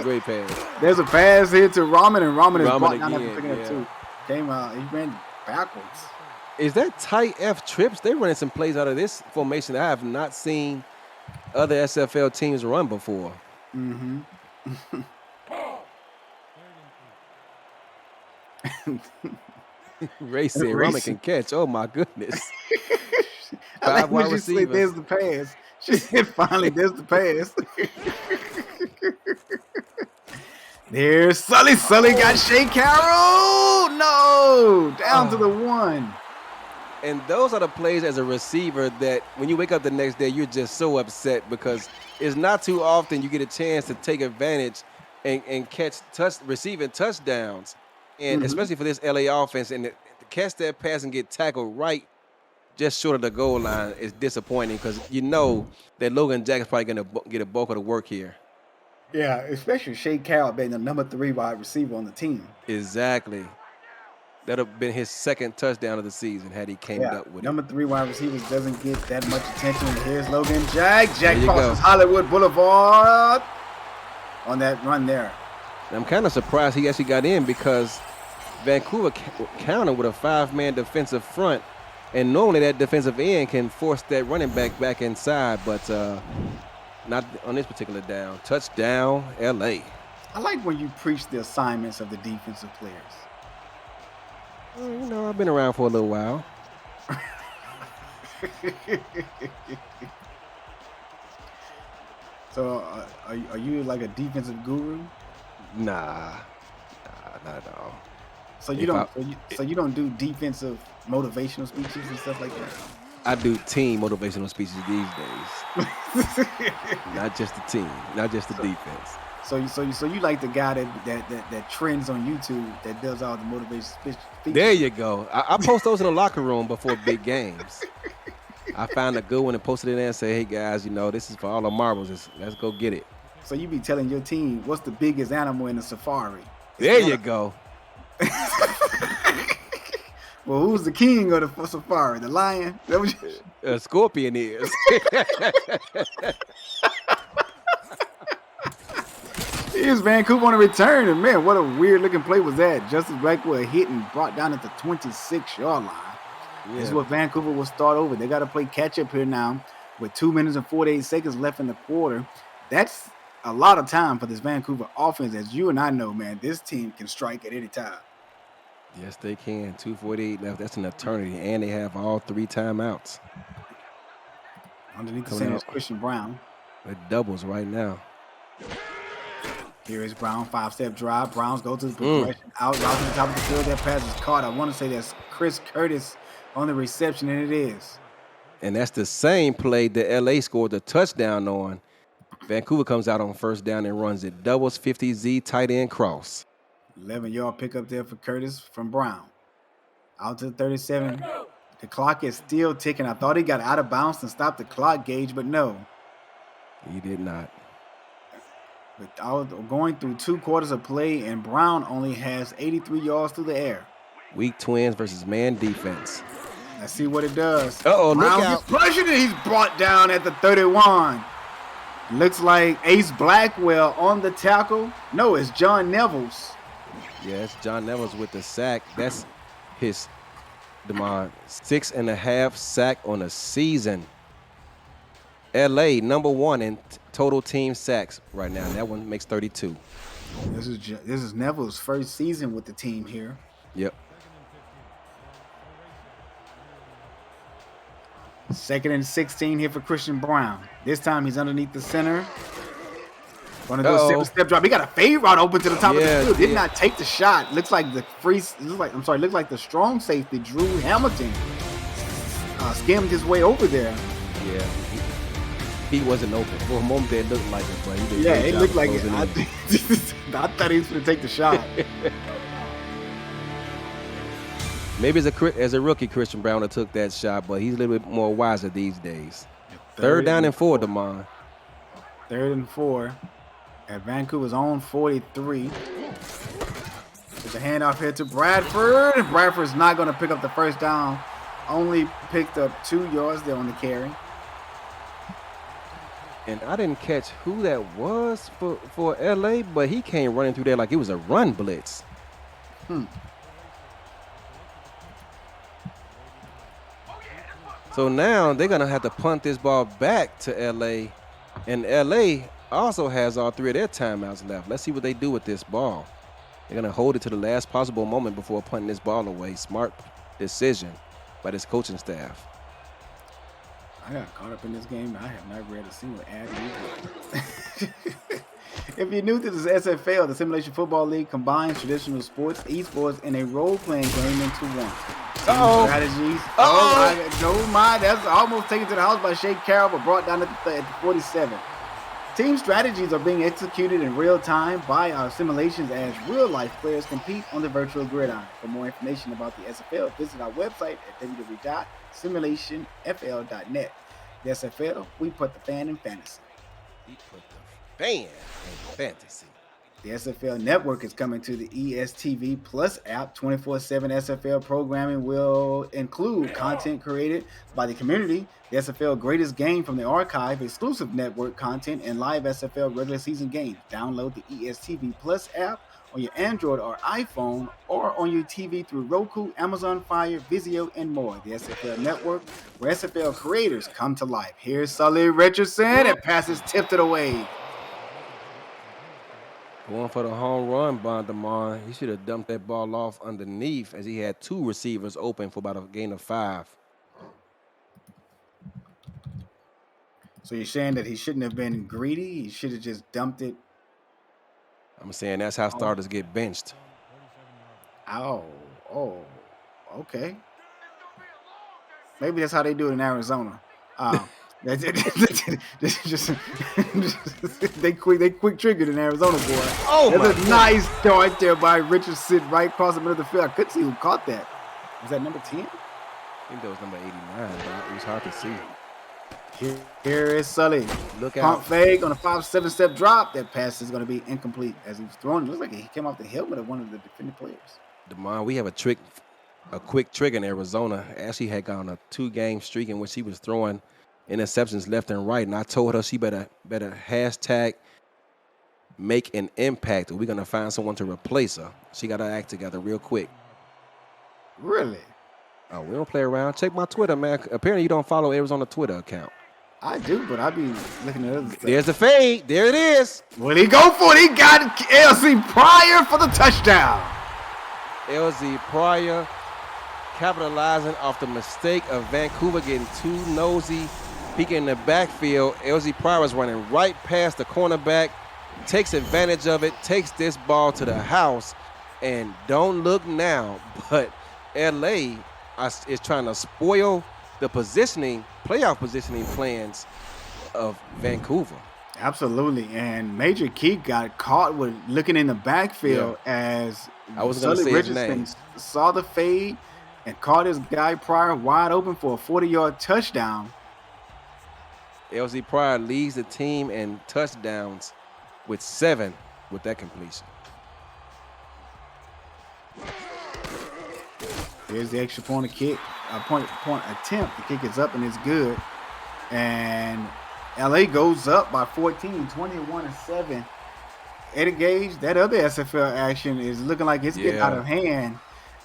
Great pass. There's a pass here to Rahman, and Rahman is brought down after picking up 2. Came out. He ran backwards. Is that tight F trips? They're running some plays out of this formation that I have not seen other SFL teams run before. Mm-hmm. Ray said Rahman can catch. Oh, my goodness. I like when she said, there's the pass. She said, finally, there's the pass. There's Sully. Sully got Shea Carroll. No. Down to the 1. And those are the plays as a receiver that when you wake up the next day, you're just so upset because it's not too often you get a chance to take advantage and catch receiving touchdowns. And especially for this LA offense, and to catch that pass and get tackled right just short of the goal line is disappointing because you know that Logan Jack is probably going to get a bulk of the work here. Yeah, especially Shea Carroll being the number 3 wide receiver on the team. Exactly. That would have been his 2nd touchdown of the season had he came up with it. Number 3 wide receivers doesn't get that much attention. Here's Logan Jack. Jack crosses Hollywood Boulevard on that run there. I'm kind of surprised he actually got in because Vancouver countered with a 5-man defensive front, and normally that defensive end can force that running back inside, but not on this particular down. Touchdown, LA. I like when you preach the assignments of the defensive players. You know, I've been around for a little while. So, are you like a defensive guru? Nah, not at all. So you don't do defensive motivational speeches and stuff like that? I do team motivational speeches these days. Not just the team, not just the defense. So you like the guy that trends on YouTube that does all the motivation speeches? There you go. I post those in the locker room before big games. I found a good one and posted it there and say, hey guys, you know, this is for all the marbles. Let's go get it. So you be telling your team what's the biggest animal in the safari? There you go. Well, who's the king of the safari? The lion? That was Scorpion is. Here's Vancouver on a return, and man, what a weird looking play was that. Justice Blackwell hit and brought down at the 26-yard line. Yeah. This is what Vancouver will start over. They got to play catch up here now with 2 minutes and 48 seconds left in the quarter. That's a lot of time for this Vancouver offense. As you and I know, man, this team can strike at any time. Yes, they can. 2:48 left. That's an eternity, and they have all 3 timeouts. Underneath the Coming center is out Christian Brown. with doubles right now. Here is Brown, 5-step drive. Browns go to the progression. Out route to the top of the field. That pass is caught. I want to say that's Chris Curtis on the reception, and it is. And that's the same play that LA scored the touchdown on. Vancouver comes out on first down and runs it. Doubles 50Z tight end cross. 11-yard pickup there for Curtis from Brown. Out to the 37. The clock is still ticking. I thought he got out of bounds and stopped the clock gauge, but no. He did not. But I was going through 2 quarters of play, and Brown only has 83 yards through the air. Weak twins versus man defense. Let's see what it does. Uh-oh, Brown look out. gets pressured, and he's brought down at the 31. Looks like Ace Blackwell on the tackle. No, it's John Nevels. Yeah, it's John Nevels with the sack. That's his, DeMond, 6.5 sack on the season. LA, number 1 in total team sacks right now. That one makes 32. This is Neville's first season with the team here. Yep. 2nd and 16 here for Christian Brown. This time he's underneath the center. Going to do a 7-step drop. He got a fade route open to the top of the field. Did not take the shot. Looks like looks like the strong safety Drew Hamilton skimmed his way over there. Yeah. He wasn't open. For a moment there, it looked like it, but he did. Yeah, it looked like it. I thought he was going to take the shot. Maybe as a rookie, Christian Brown would have took that shot, but he's a little bit more wiser these days. Third down and 4, DeMond. 3rd and 4 at Vancouver's own 43. There's a handoff here to Bradford. Bradford's not going to pick up the first down. Only picked up 2 yards there on the carry. And I didn't catch who that was for LA, but he came running through there like it was a run blitz. So now they're going to have to punt this ball back to LA. And LA also has all 3 of their timeouts left. Let's see what they do with this ball. They're going to hold it to the last possible moment before punting this ball away. Smart decision by this coaching staff. I got caught up in this game. I have not read a single ad. If you're new to this SFL, the Simulation Football League combines traditional sports, esports, and a role-playing game into one. Strategies. No mind. That's almost taken to the house by Shea Carroll, but brought down at the 47. Team strategies are being executed in real time by our simulations as real-life players compete on the virtual gridiron. For more information about the SFL, visit our website at www.simulationfl.net. The SFL, we put the fan in fantasy. We put the fan in fantasy. The SFL network is coming to the ESTV Plus app. 24/7 SFL programming will include content created by the community, the SFL greatest game from the archive, exclusive network content, and live SFL regular season games. Download the ESTV Plus app on your Android or iPhone or on your TV through Roku, Amazon Fire, Vizio, and more. The SFL network, where SFL creators come to life. Here's Sully Richardson and passes tipped it away. Going for the home run, Bondamon. He should have dumped that ball off underneath as he had 2 receivers open for about a gain of 5. So you're saying that he shouldn't have been greedy? He should have just dumped it? I'm saying that's how starters get benched. Oh, okay. Maybe that's how they do it in Arizona. They quick triggered in Arizona, boy. That's a nice start there by Richardson right across the middle of the field. I couldn't see who caught that. Was that number 10? I think that was number 89, but it was hard to see. Here is Sully. Look Pump out. fake on a 5-7-step drop. That pass is going to be incomplete as he was throwing. It looks like he came off the helmet of one of the defending players. DeMond, we have a quick trick in Arizona. Ashley had gone a 2-game streak in which he was throwing interceptions left and right, and I told her she better hashtag make an impact, or we're going to find someone to replace her. She got to act together real quick. Really? Oh, we don't play around. Check my Twitter, man. Apparently you don't follow Arizona Twitter account. I do, but I be looking at other stuff. There's the fade. There it is. What did he go for it? He got LC Pryor for the touchdown. LZ Pryor capitalizing off the mistake of Vancouver getting too nosy, peeking in the backfield. LZ Pryor was running right past the cornerback, takes advantage of it, takes this ball to the house, and don't look now, but LA is trying to spoil the playoff positioning plans of Vancouver. Absolutely, and Major Key got caught with looking in the backfield as I wasn't gonna Sully say his Richardson name. saw the fade and caught his guy Pryor wide open for a 40-yard touchdown. LZ Pryor leads the team in touchdowns with 7 with that completion. Here's the extra point attempt. The kick is up and it's good. And LA goes up by 14, 21-7. Eddie Gage, that other SFL action is looking like it's getting out of hand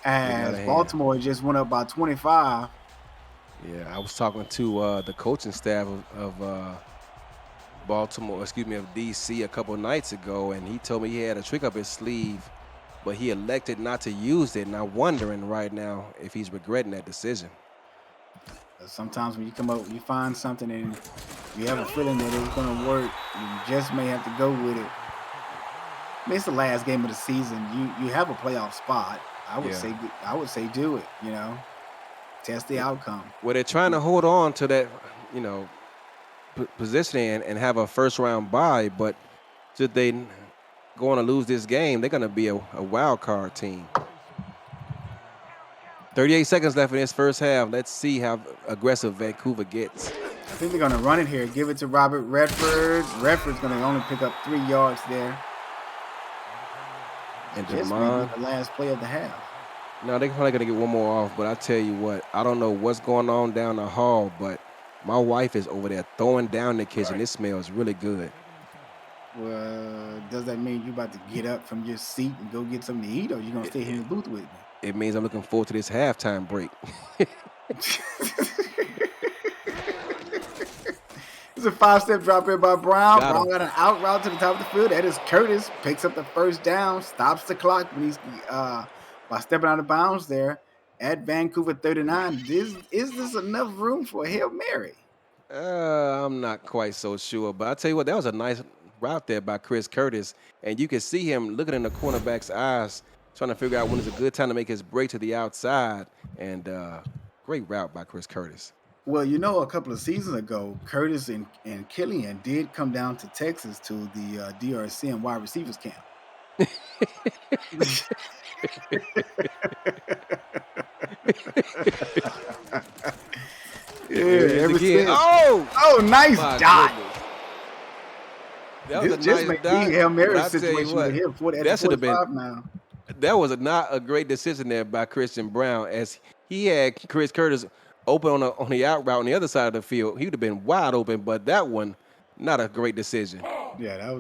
as Baltimore just went up by 25. Yeah, I was talking to the coaching staff of Baltimore, of DC a couple nights ago, and he told me he had a trick up his sleeve, but he elected not to use it. And I'm wondering right now if he's regretting that decision. Sometimes when you come up, you find something and you have a feeling that it's going to work, you just may have to go with it. I mean, it's the last game of the season. You have a playoff spot. I would say do it. Test the outcome. Well, they're trying to hold on to that, positioning and have a first round bye, but should they go on to lose this game, they're going to be a wild card team. 38 seconds left in this first half. Let's see how aggressive Vancouver gets. I think they're going to run it here. Give it to Robert Redford. Redford's going to only pick up 3 yards there. And just maybe the last play of the half. No, they're probably going to get one more off, but I tell you what, I don't know what's going on down the hall, but my wife is over there throwing down the kitchen. It smells really good. Well, does that mean you about to get up from your seat and go get something to eat, or you going to stay here in the booth with me? It means I'm looking forward to this halftime break. It's a 5-step drop here by Brown. Brown got an out route to the top of the field. That is Curtis. Picks up the first down. Stops the clock when he's by stepping out of bounds there at Vancouver 39. Is this enough room for a Hail Mary? I'm not quite so sure, but I'll tell you what, that was a nice route there by Chris Curtis. And you can see him looking in the cornerback's eyes, trying to figure out when is a good time to make his break to the outside. And great route by Chris Curtis. Well, a couple of seasons ago, Curtis and Killian did come down to Texas to the DRC and wide receivers camp. Nice dot. That was a nice dot. Hail Mary situation with him. That should have been. Now. That was not a great decision there by Christian Brown, as he had Chris Curtis open on the out route on the other side of the field. He would have been wide open, but that one, not a great decision. Yeah,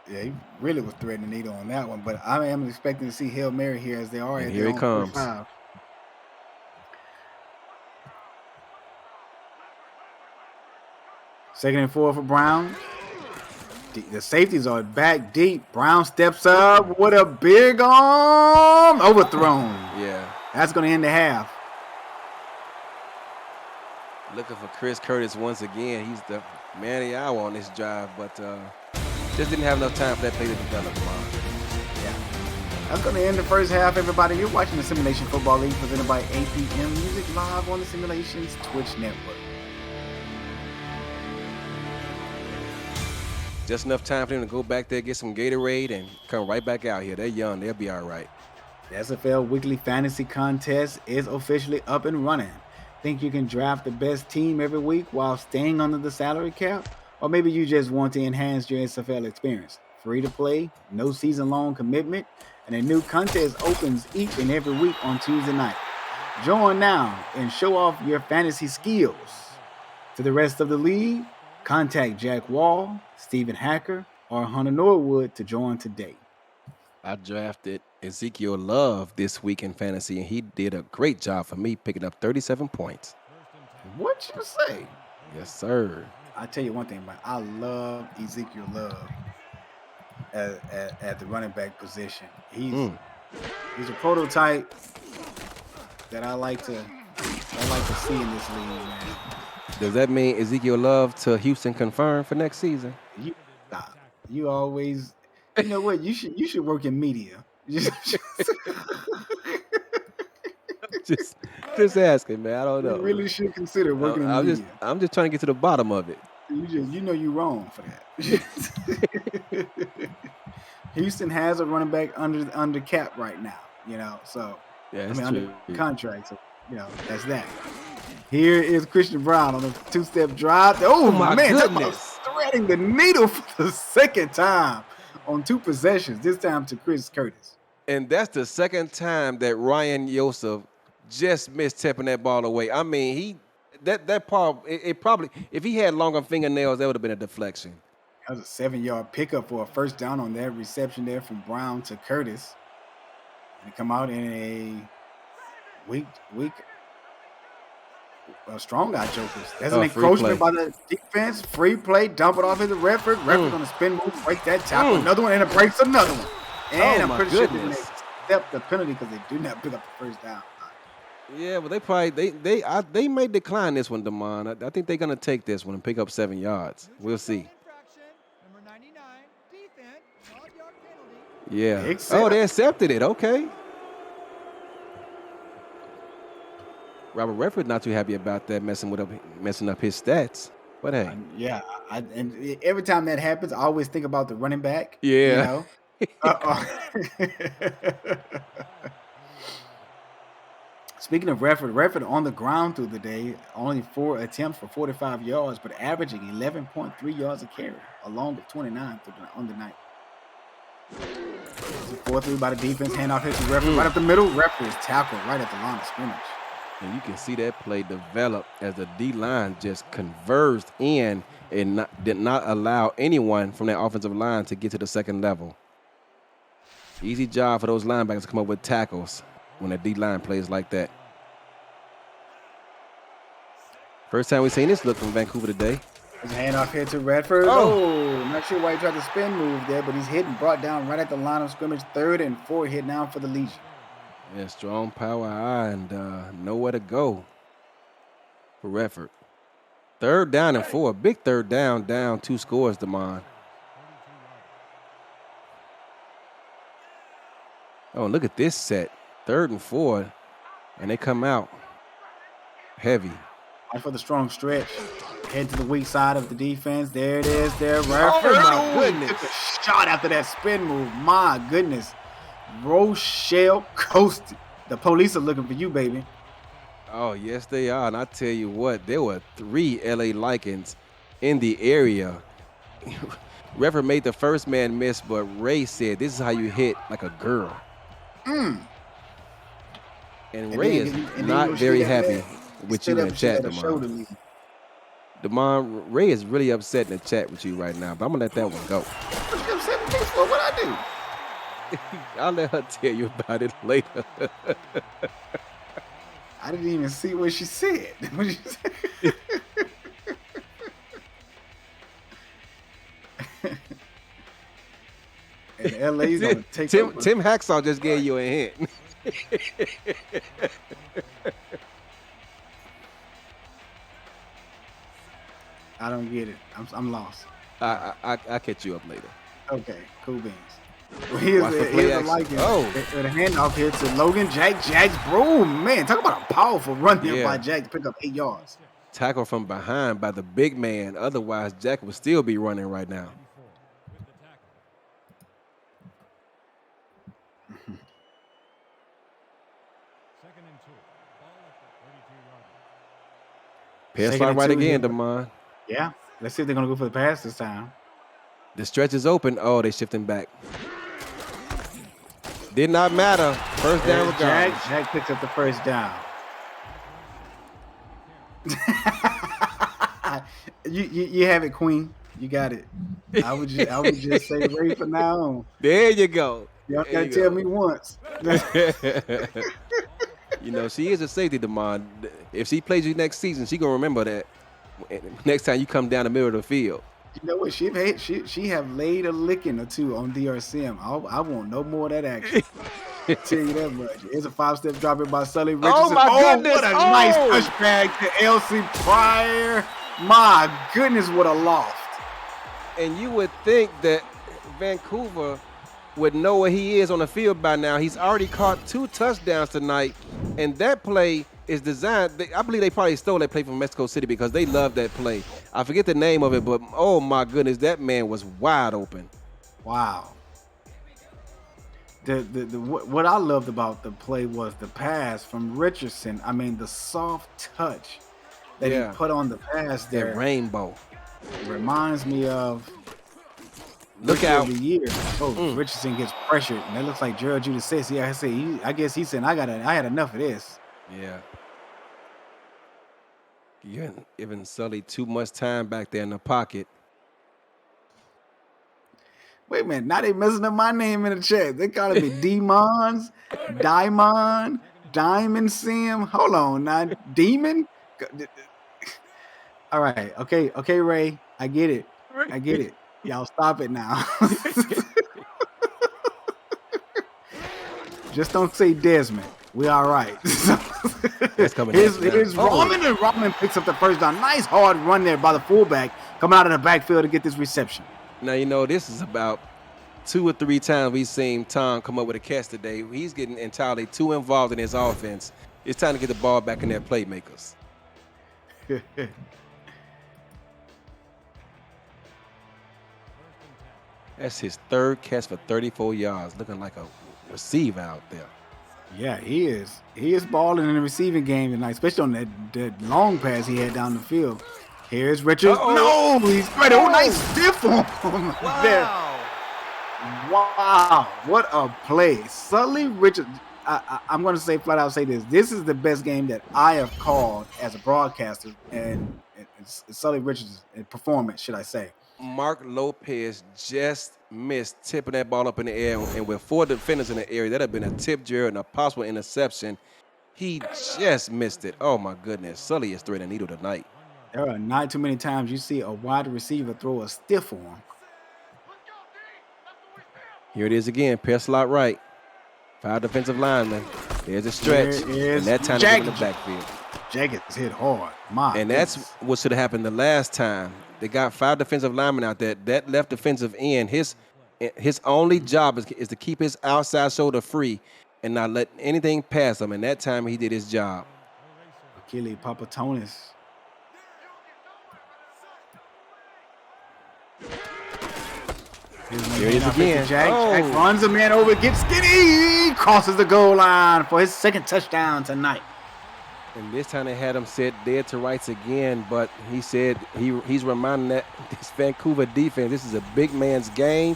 he really was threading the needle on that one. But I am expecting to see Hail Mary here as they are. And here it comes. 45. Second and 4 for Brown. The safeties are back deep. Brown steps up with a big arm. Overthrown. Yeah. That's going to end the half. Looking for Chris Curtis once again. He's the man of the hour on this drive, but just didn't have enough time for that play to develop. Yeah. That's going to end the first half, everybody. You're watching the Simulation Football League presented by APM Music live on the Simulations Twitch network. Just enough time for them to go back there, get some Gatorade, and come right back out here. They're young. They'll be all right. The SFL Weekly Fantasy Contest is officially up and running. Think you can draft the best team every week while staying under the salary cap? Or maybe you just want to enhance your SFL experience. Free to play, no season-long commitment, and a new contest opens each and every week on Tuesday night. Join now and show off your fantasy skills. To the rest of the league, contact Jack Wall, Stephen Hacker, or Hunter Norwood to join today. I drafted Ezekiel Love this week in fantasy, and he did a great job for me, picking up 37 points. What you say? Yes, sir. I tell you one thing, man. I love Ezekiel Love at the running back position. He's a prototype that I like to see in this league, man. Does that mean Ezekiel Love to Houston confirmed for next season? You stop. You always, you know what? You should work in media. just asking, man. I don't You know. really should consider working in media. I'm just trying to get to the bottom of it. You know you're wrong for that. Houston has a running back under cap right now, you know. So Yeah, I it's mean true. under contract. So you know that's that. Here is Christian Brown on a two-step drive. Oh my man, talk about goodness. threading the needle for the second time on 2 possessions. This time to Chris Curtis. And that's the second time that Ryan Yosef just missed tipping that ball away. I mean, that part, it probably, if he had longer fingernails, that would have been a deflection. That was a 7-yard pickup for a first down on that reception there from Brown to Curtis. They come out in a weak strong guy jokers. There's an encroachment by the defense. Free play, dump it off into Redford. Redford on a spin move, break that tackle. Another one, and it breaks another one. And I'm pretty sure they accept the penalty because they do not pick up the first down. Yeah, but they probably they may decline this one, Damon. I think they're gonna take this one and pick up 7 yards. We'll see. Yeah. They accepted it. Okay. Robert Redford not too happy about that, messing up his stats. But hey. Yeah, and every time that happens, I always think about the running back. Yeah. You know? Speaking of Redford on the ground through the day, only 4 attempts for 45 yards, but averaging 11.3 yards a carry, along with 29 on the night. 4-3 by the defense, handoff hits Redford right up the middle. Redford is tackled right at the line of scrimmage. And you can see that play develop as the D-line just converged in and did not allow anyone from that offensive line to get to the second level. Easy job for those linebackers to come up with tackles when the D-line plays like that. First time we've seen this look from Vancouver today. There's a handoff here to Redford. Oh, not sure why he tried to spin move there, but he's hit and brought down right at the line of scrimmage. 3rd and 4 hit now for the Legion. Yeah, strong power eye and nowhere to go for Redford. 3rd down and 4. Big 3rd down 2 scores, Damon. Oh, look at this set. 3rd and 4, and they come out heavy. Right for the strong stretch. Head to the weak side of the defense. There it is. There, Redford. Oh, my goodness. He took a shot after that spin move. My goodness. Rochelle coasted. The police are looking for you, baby. Oh, yes, they are. And I tell you what, there were 3 LA Lycans in the area. Redford made the first man miss, but Ray said, this is how you hit like a girl. And Ray is not very happy with you in the chat, Damon. Damon, Ray is really upset in the chat with you right now, but I'm going to let that one go. What you upset with me for? What'd I do? I'll let her tell you about it later. I didn't even see what she said. What she said? And LA's gonna take over. Tim Hacksaw just gave you a hint. I don't get it. I'm lost. I'll catch you up later. Okay, cool beans. Well, here's a Lycan. The handoff here to Logan Jack. Jack's bro, man, talk about a powerful run here by Jack to pick up 8 yards. Tackle from behind by the big man. Otherwise, Jack would still be running right now. Pass fly right again, Damon. Yeah, let's see if they're going to go for the pass this time. The stretch is open. Oh, they're shifting back. Did not matter. First down regardless. Jack picks up the first down. you have it, Queen. You got it. I would just say Ray for now on. There you go. Y'all gotta tell me once. You know, she is a safety, Damon. If she plays you next season, she gonna remember that next time you come down the middle of the field. You know what? She have laid a licking or two on DRCM. I want no more of that action. Tell you that much. Here's a 5-step drop in by Sully Oh, Richardson. my Oh, goodness. what a nice touchback to Elsie Pryor. My goodness, what a loft. And you would think that Vancouver would know where he is on the field by now. He's already caught 2 touchdowns tonight, and that play is designed. I believe they probably stole that play from Mexico City because they love that play. I forget the name of it, but oh my goodness, that man was wide open. Wow. What I loved about the play was the pass from Richardson. I mean, the soft touch that he put on the pass there. That rainbow. It reminds me of Look out. the year. Oh, Richardson gets pressured, and that looks like Gerald Judas says. Yeah, I guess he said, I had enough of this. Yeah. You're giving Sully too much time back there in the pocket. Wait a minute, now they messing up my name in the chat. They calling me Demons, Diamond Sim. Hold on, now Demon. All right, okay, Ray, I get it. Y'all stop it now. Just don't say Desmond. We all right. That's coming. Here's Rahman, and Rahman picks up the first down. Nice hard run there by the fullback, coming out of the backfield to get this reception. Now, this is about 2 or 3 times we've seen Tom come up with a catch today. He's getting entirely too involved in his offense. It's time to get the ball back in their playmakers. That's his 3rd catch for 34 yards, looking like a receiver out there. Yeah, he is. He is balling in the receiving game tonight, especially on that long pass he had down the field. Here's Richards. No, he's ready. Oh, nice stiff on him there. Wow, what a play. Sully Richards, I'm going to say flat out say this. This is the best game that I have called as a broadcaster, and Sully Richards' performance, should I say. Mark Lopez just missed tipping that ball up in the air, and with 4 defenders in the area, that would have been a tip jar and a possible interception. He just missed it. Oh, my goodness. Sully is threading a needle tonight. There are not too many times you see a wide receiver throw a stiff arm. Here it is again, pair slot right. 5 defensive linemen. There's a stretch, and that time in the backfield. Jaggeds hit hard. And that's what should have happened the last time. They got 5 defensive linemen out there. That left defensive end, his only job is to keep his outside shoulder free and not let anything pass him. And that time he did his job. Achille Papatonis. Here it is again. Jack runs a man over, gets skinny, crosses the goal line for his 2nd touchdown tonight. And this time they had him set dead to rights again, but he said he's reminding that this Vancouver defense, this is a big man's game,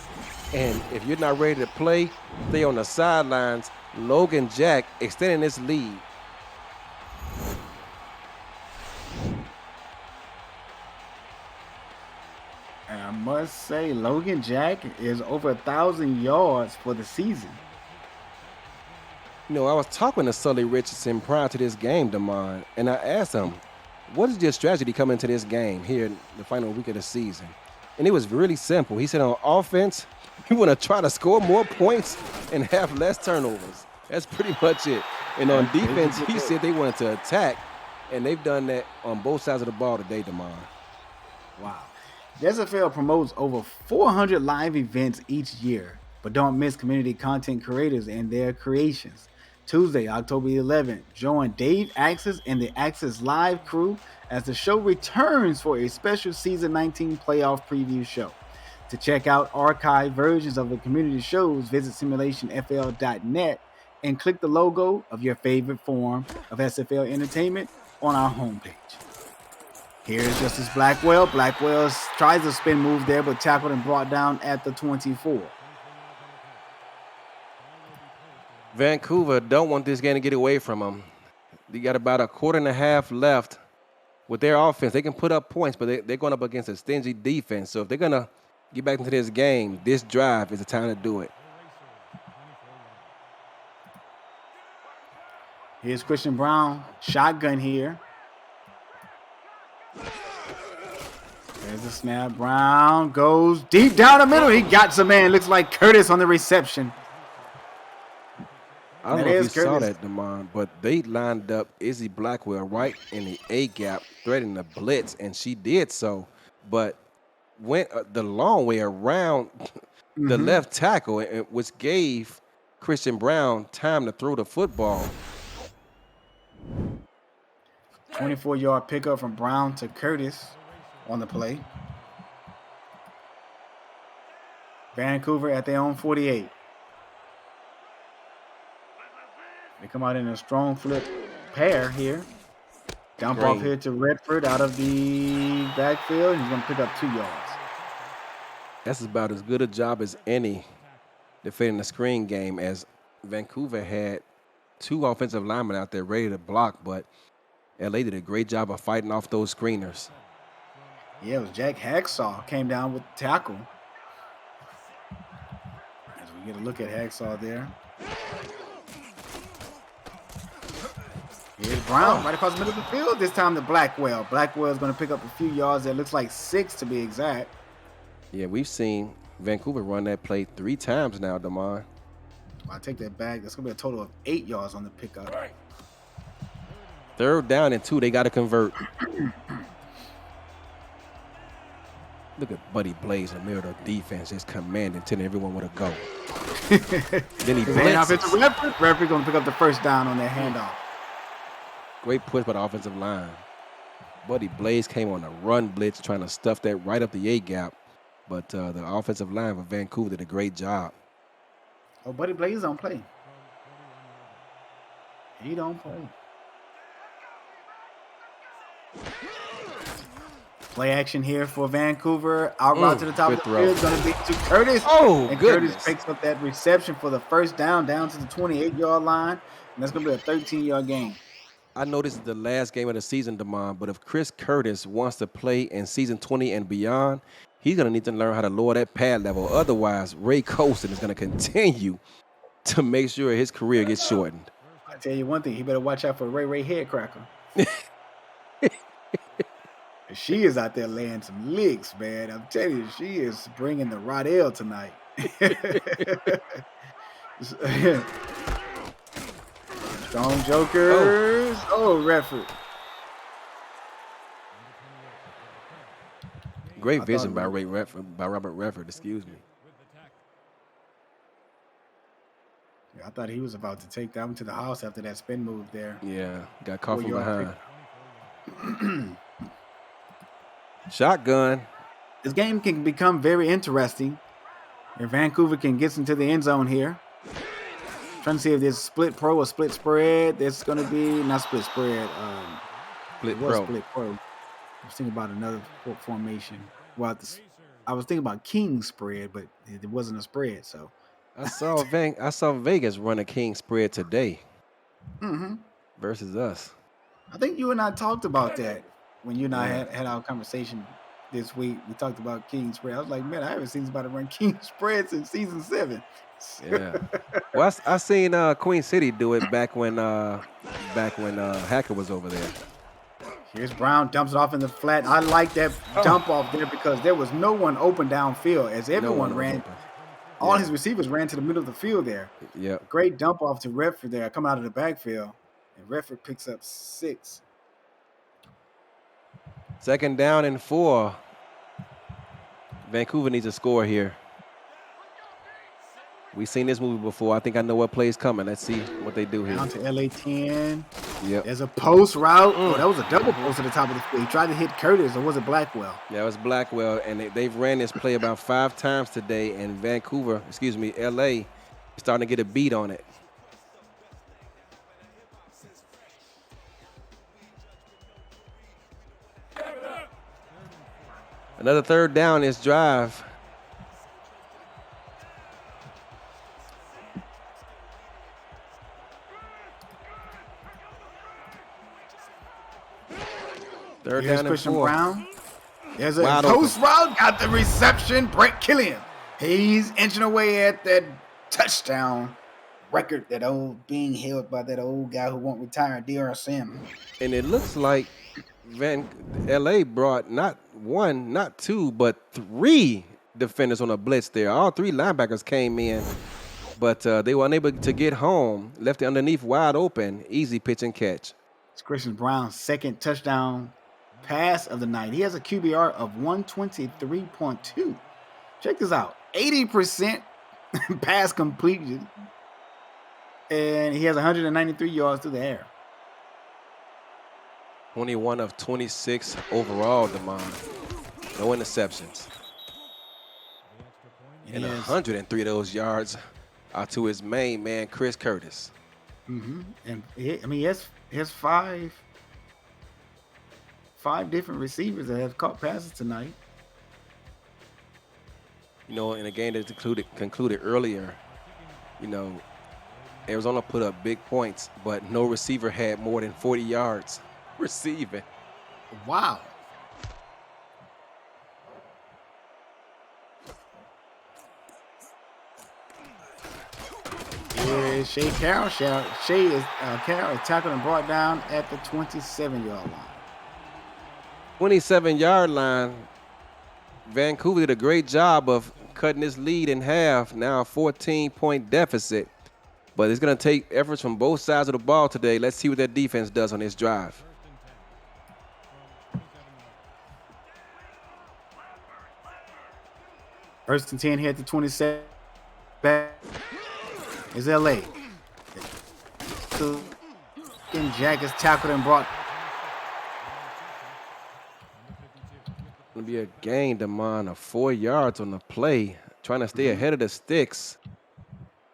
and if you're not ready to play, stay on the sidelines. Logan Jack extending this lead. And I must say, Logan Jack is over 1,000 yards for the season. I was talking to Sully Richardson prior to this game, Damon, and I asked him, what is your strategy coming into this game here in the final week of the season? And it was really simple. He said on offense, you want to try to score more points and have less turnovers. That's pretty much it. And on defense, he said they wanted to attack, and they've done that on both sides of the ball today, Damon. Wow. The SFL promotes over 400 live events each year, but don't miss community content creators and their creations. Tuesday, October 11th, join Dave Axis and the Axis Live crew as the show returns for a special Season 19 playoff preview show. To check out archived versions of the community shows, visit simulationfl.net and click the logo of your favorite form of SFL entertainment on our homepage. Here's Justice Blackwell. Blackwell tries a spin move there, but tackled and brought down at the 24. Vancouver don't want this game to get away from them. They got about a quarter and a half left with their offense. They can put up points, but they're going up against a stingy defense. So if they're going to get back into this game, this drive is the time to do it. Here's Christian Brown, shotgun here. There's the snap. Brown goes deep down the middle. He got some man. Looks like Curtis on the reception. I And don't that know if you is saw Curtis. that, Damon, but they lined up Izzy Blackwell right in the A gap, threatening the blitz, and she did so, but went the long way around the left tackle, which gave Christian Brown time to throw the football. 24-yard pickup from Brown to Curtis on the play. Vancouver at their own 48. They come out in a strong flip pair here. Dump off Green. here to Redford out of the backfield. He's going to pick up 2 yards. That's about as good a job as any defending the screen game, as Vancouver had 2 offensive linemen out there ready to block, but LA did a great job of fighting off those screeners. Yeah, it was Jack Hacksaw came down with the tackle. As we get a look at Hacksaw there. Here's Brown right across the middle of the field. This time to Blackwell. Blackwell is going to pick up a few yards. That looks like 6 to be exact. Yeah, we've seen Vancouver run that play 3 times now, Damon. I take that back. That's going to be a total of 8 yards on the pickup. 3rd down and 2, they got to convert. Look at Buddy Blaze in the middle of the defense, just commanding, telling everyone where to go. Then he blitzes. Redford going to pick up the first down on that handoff. Great push by the offensive line. Buddy Blaze came on a run blitz trying to stuff that right up the A gap. But the offensive line for Vancouver did a great job. Oh, Buddy Blaze don't play. He don't play. Play action here for Vancouver. Out route to the top of the field. Going to be to Curtis. Oh, and goodness. Curtis picks up that reception for the first down to the 28-yard line. And that's going to be a 13-yard gain. I know this is the last game of the season, Damon, but if Chris Curtis wants to play in season 20 and beyond, he's going to need to learn how to lower that pad level. Otherwise, Ray Colson is going to continue to make sure his career gets shortened. I tell you one thing, he better watch out for Ray Headcracker. She is out there laying some licks, man. I'm telling you, she is bringing the Rodell tonight. Strong Jokers. Oh, Redford. Great vision by Robert Redford, excuse me. Yeah, I thought he was about to take that one to the house after that spin move there. Yeah, got caught from behind. Shotgun. This game can become very interesting if Vancouver can get into the end zone here. Trying to see if there's split pro or split spread. There's going to be not split spread. Split pro. Split pro. I was thinking about another formation. Well, I was thinking about king spread, but it wasn't a spread. So I saw Vegas run a king spread today versus us. I think you and I talked about that when you and I had our conversation this week. We talked about king spread. I was like, man, I haven't seen somebody run king spread since season 7. Yeah. Well, I seen Queen City do it back when Hacker was over there. Here's Brown, dumps it off in the flat. I like that dump off there because there was no one open downfield as everyone ran. All his receivers ran to the middle of the field there. Yeah. Great dump off to Redford there, coming out of the backfield. And Redford picks up 6. 2nd down and 4. Vancouver needs a score here. We've seen this movie before. I think I know what play's coming. Let's see what they do here. Down to LA 10. Yep. There's a post route. Oh, that was a double post at the top of the field. He tried to hit Curtis, or was it Blackwell? Yeah, it was Blackwell, and they've ran this play about 5 times today, and LA is starting to get a beat on it. Another 3rd down is drive. Third Here's down and Christian 4. Brown. There's a Wide post route. Got the reception. Brett Killian. He's inching away at that touchdown record that being held by that old guy who won't retire, DRSM. And it looks like LA brought not 1, not 2, but 3 defenders on a blitz there. All 3 linebackers came in but they were unable to get home. Left it underneath wide open. Easy pitch and catch. It's Christian Brown's second touchdown pass of the night. He has a QBR of 123.2. Check this out. 80% pass completion. And he has 193 yards through the air. 21 of 26 overall, Damon. No interceptions. And 103 of those yards are to his main man, Chris Curtis. And he has five different receivers that have caught passes tonight. You know, in a game that concluded earlier, you know, Arizona put up big points, but no receiver had more than 40 yards receiving. Wow. Yeah, Shea Carroll is tackled and brought down at the 27-yard line. 27-yard line. Vancouver did a great job of cutting this lead in half. Now a 14-point deficit. But it's going to take efforts from both sides of the ball today. Let's see what that defense does on this drive. First and 10 here at the 27. Back is LA. And Jack is tackled and brought. Going to be a gain, Damon, of 4 yards on the play. Trying to stay ahead of the sticks.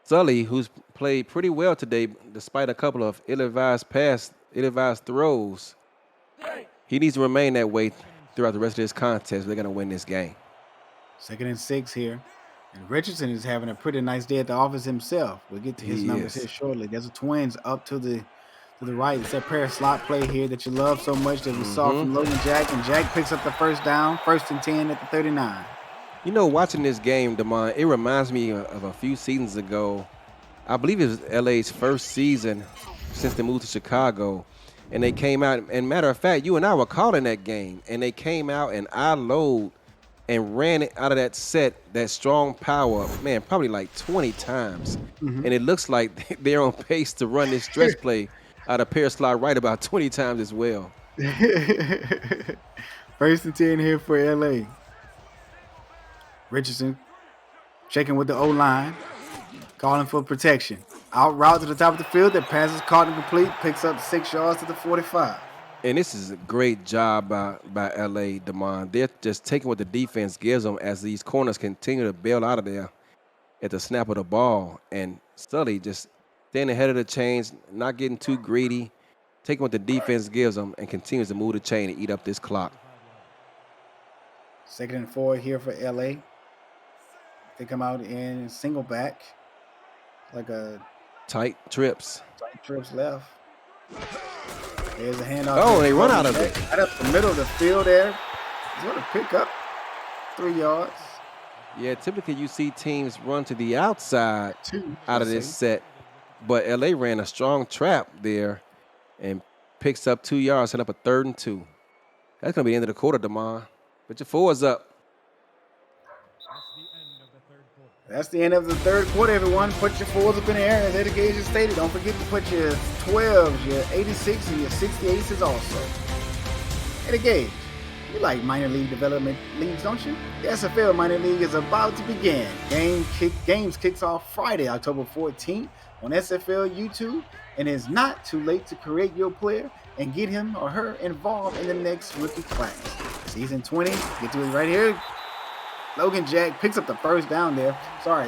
Sully, who's played pretty well today, despite a couple of ill-advised throws. He needs to remain that way throughout the rest of this contest. They're going to win this game. 2nd and 6 here. And Richardson is having a pretty nice day at the office himself. We'll get to his numbers here shortly. There's a Twins up to the right. It's that pair of slot play here that you love so much that we saw from Logan Jack. And Jack picks up the first down, 1st and 10 at the 39. You know, watching this game, Damon, it reminds me of a few seasons ago. I believe it was LA's first season since they moved to Chicago. And they came out, and matter of fact, you and I were calling that game. And they came out and I-load and ran it out of that set, that strong power, man, probably like 20 times. And it looks like they're on pace to run this stretch play out of pair slot right about 20 times as well. 1st and 10 here for LA. Richardson checking with the O-line, calling for protection. Out route to the top of the field, that pass is caught and complete, picks up 6 yards to the 45. And this is a great job by LA, Damon. They're just taking what the defense gives them as these corners continue to bail out of there at the snap of the ball. And Sully just staying ahead of the chains, not getting too greedy, taking what the defense gives them and continues to move the chain and eat up this clock. 2nd and 4 here for LA. They come out in single back, like a tight trips left. There's a handoff. Oh, they run out of it. Right up the middle of the field there. He's going to pick up 3 yards. Yeah, typically you see teams run to the outside out of this set, but LA ran a strong trap there and picks up 2 yards, set up a 3rd and 2. That's going to be the end of the quarter, Damon. Put your forwards up. That's the end of the 3rd quarter, everyone. Put your forwards up in the air, as Eddie Gage has stated. Don't forget to put your 12s, your 86s, and your 68s also. Eddie Gage, you like minor league development leagues, don't you? The SFL minor league is about to begin. Games kicks off Friday, October 14th on SFL YouTube, and it's not too late to create your player and get him or her involved in the next rookie class. Season 20, get to it right here. Logan Jack picks up the first down there.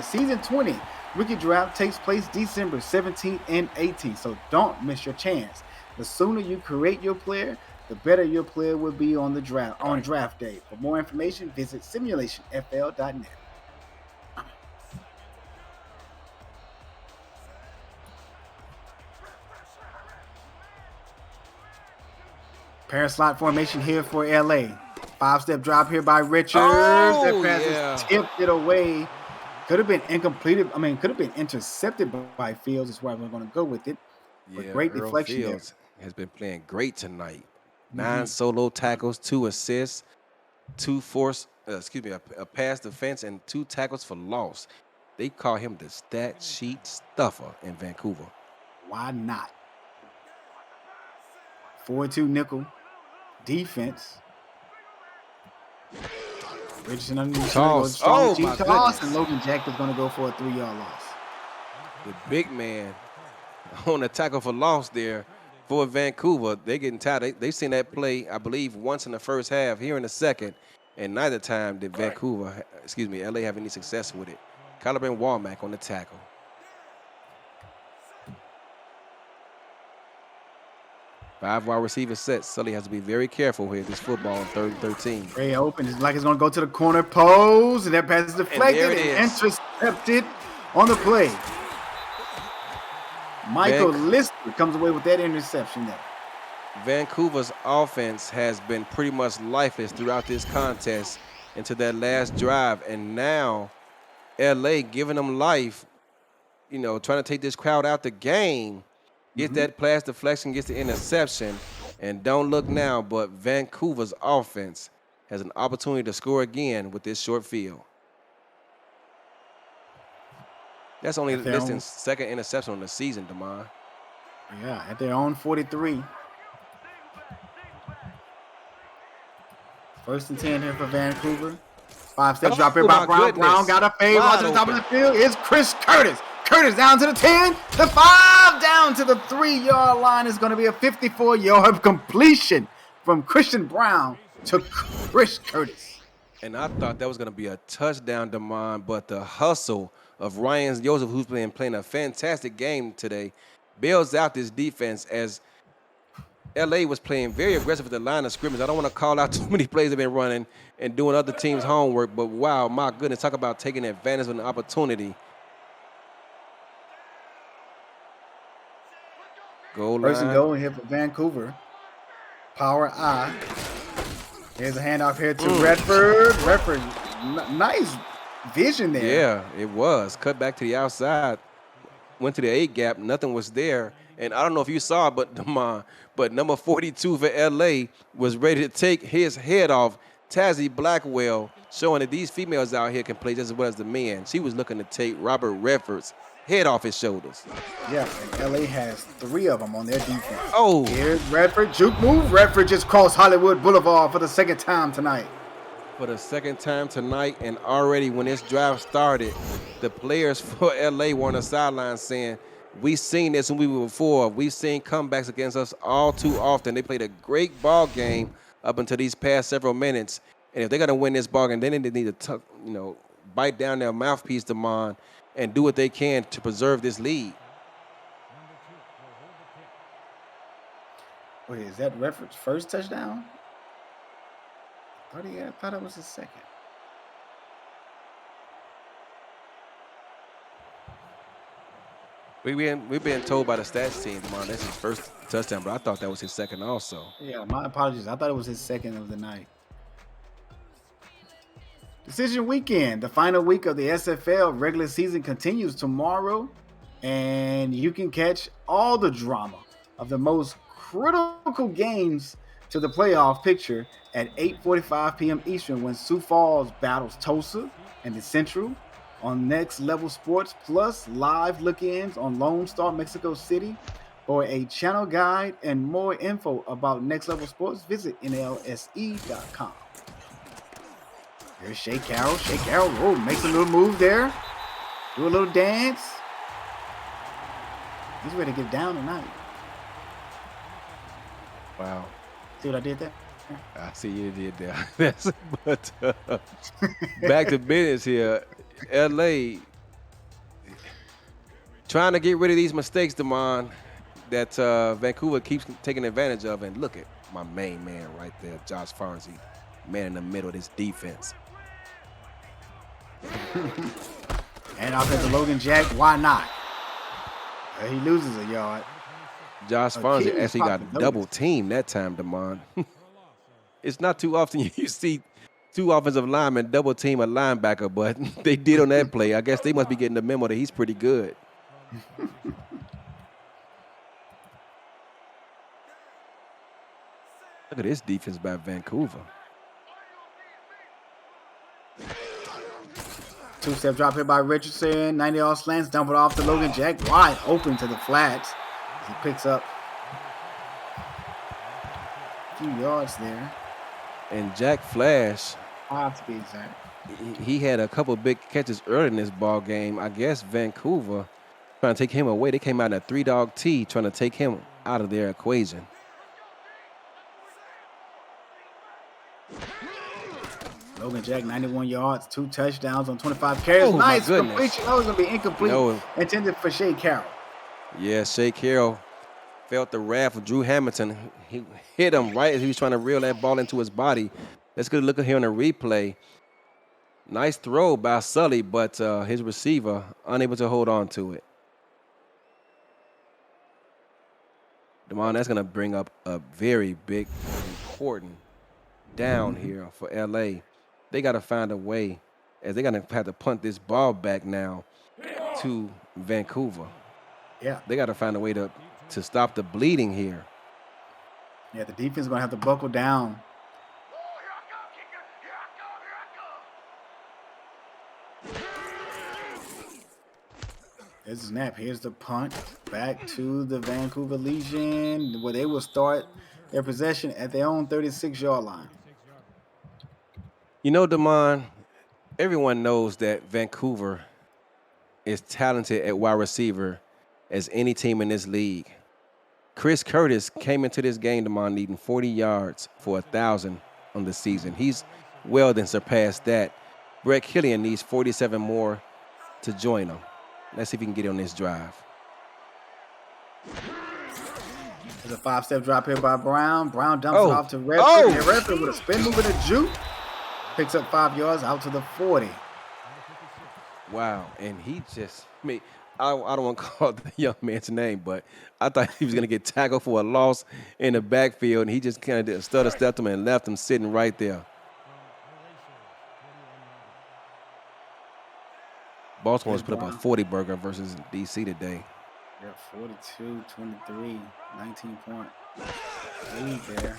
Season 20 rookie draft takes place December 17th and 18th, so don't miss your chance. The sooner you create your player, the better your player will be on draft day. For more information, visit simulationfl.net. Pair slot formation here for LA. 5-step drop here by Richards. That pass is tipped it away. Could have been incompleted. Could have been intercepted by Fields. That's why we're going to go with it. But great Earl deflection Fields has been playing great tonight. 9 solo tackles, 2 assists, a pass defense, and 2 tackles for loss. They call him the stat sheet stuffer in Vancouver. Why not? 4-2 nickel defense. Richardson underneath goes Toss. strong Oh, cheap my toss, goodness. and Logan Jack is going to go for a 3-yard loss. The big man on the tackle for loss there for Vancouver. They getting tired. They seen that play, I believe, once in the first half, here in the second, and neither time did LA have any success with it. Kyler and Walmack on the tackle. Five wide receiver set. Sully has to be very careful here. This football on 3rd and 13. Very open. It's like it's going to go to the corner post, and that pass is deflected and intercepted on the play. Michael Lister comes away with that interception there. Vancouver's offense has been pretty much lifeless throughout this contest into that last drive, and now LA giving them life, trying to take this crowd out the game. Get that pass deflection, gets the interception, and don't look now, but Vancouver's offense has an opportunity to score again with this short field. That's only Liston's second interception on the season, Damon. Yeah, at their own 43. 1st and 10 here for Vancouver. 5-step drop here by Brown. Brown got a fade right to the top of the field. It's Chris Curtis. Curtis down to the 10, the 5, down to the 3-yard line. Is going to be a 54-yard completion from Christian Brown to Chris Curtis. And I thought that was going to be a touchdown, Damon, but the hustle of Ryan Joseph, who's playing a fantastic game today, bails out this defense as LA was playing very aggressive at the line of scrimmage. I don't want to call out too many plays they've been running and doing other teams' homework, but wow, my goodness, talk about taking advantage of an opportunity. Goal line. 1st and goal here for Vancouver. Power I. Here's a handoff here to Redford. Redford, nice vision there. Yeah, it was. Cut back to the outside. Went to the 8 gap. Nothing was there. And I don't know if you saw it, but number 42 for LA was ready to take his head off. Tazzy Blackwell showing that these females out here can play just as well as the men. She was looking to take Robert Redford's head off his shoulders. Yeah, and LA has 3 of them on their defense. Oh. Here's Redford. Juke move. Redford just crossed Hollywood Boulevard for the 2nd time tonight. For the 2nd time tonight, and already when this drive started, the players for LA were on the sideline saying, we've seen this when we were before. We've seen comebacks against us all too often. They played a great ball game up until these past several minutes. And if they're going to win this ball game, then they need to bite down their mouthpiece, Damon, and do what they can to preserve this lead. Wait, is that Redford's first touchdown? I thought it was his second. We've been told by the stats team, Damon, that's his first touchdown, but I thought that was his second also. Yeah, my apologies. I thought it was his second of the night. Decision weekend, the final week of the SFL regular season continues tomorrow, and you can catch all the drama of the most critical games to the playoff picture at 8:45 p.m. Eastern when Sioux Falls battles Tulsa and the Central on Next Level Sports, plus live look-ins on Lone Star Mexico City. For a channel guide and more info about Next Level Sports, visit NLSE.com. Here's Shea Carroll. Shea Carroll, makes a little move there. Do a little dance. He's ready to get down tonight. Wow. See what I did there? I see you did that. But back to business here. LA trying to get rid of these mistakes, Damon, that Vancouver keeps taking advantage of. And look at my main man right there, Josh Farnsey, man in the middle of this defense. And offensive Logan Jack, why not? He loses a yard. Josh Farnsey actually got double teamed that time, Damon. It's not too often you see 2 offensive linemen double team a linebacker, but they did on that play. I guess they must be getting the memo that he's pretty good. Look at this defense by Vancouver. Two-step drop here by Richardson. 90-yard slants, dump it off to Logan Jack. Wide open to the flats. As he picks up a few yards there. And Jack Flash, 5 to be exact. he had a couple big catches early in this ball game. I guess Vancouver trying to take him away. They came out in a 3-dog tee trying to take him out of their equation. Logan Jack, 91 yards, 2 touchdowns on 25 carries. Oh, nice my goodness. completion. That was going to be incomplete. No. Intended for Shea Carroll. Yeah, Shea Carroll felt the wrath of Drew Hamilton. He hit him right as he was trying to reel that ball into his body. Let's get a look at here on the replay. Nice throw by Sully, but his receiver unable to hold on to it. Damon, that's going to bring up a very big, important down here for LA. They got to find a way, as they're going to have to punt this ball back now to Vancouver. Yeah. They got to find a way to stop the bleeding here. Yeah, the defense is going to have to buckle down. There's a snap. Here's the punt back to the Vancouver Legion, where they will start their possession at their own 36-yard line. You know, Damon, everyone knows that Vancouver is talented at wide receiver as any team in this league. Chris Curtis came into this game, Damon, needing 40 yards for 1,000 on the season. He's well then surpassed that. Brett Killian needs 47 more to join him. Let's see if he can get on this drive. There's a 5-step drop here by Brown. Brown dumps it off to Redford. Oh. And Redford with a spin move and a juke. Picks up 5 yards out to the 40. Wow, and he just made, I don't want to call the young man's name, but I thought he was going to get tackled for a loss in the backfield, and he just kind of stepped him and left him sitting right there. Baltimore's put up a 40-burger versus D.C. today. Yeah, 42-23, 19-point lead there.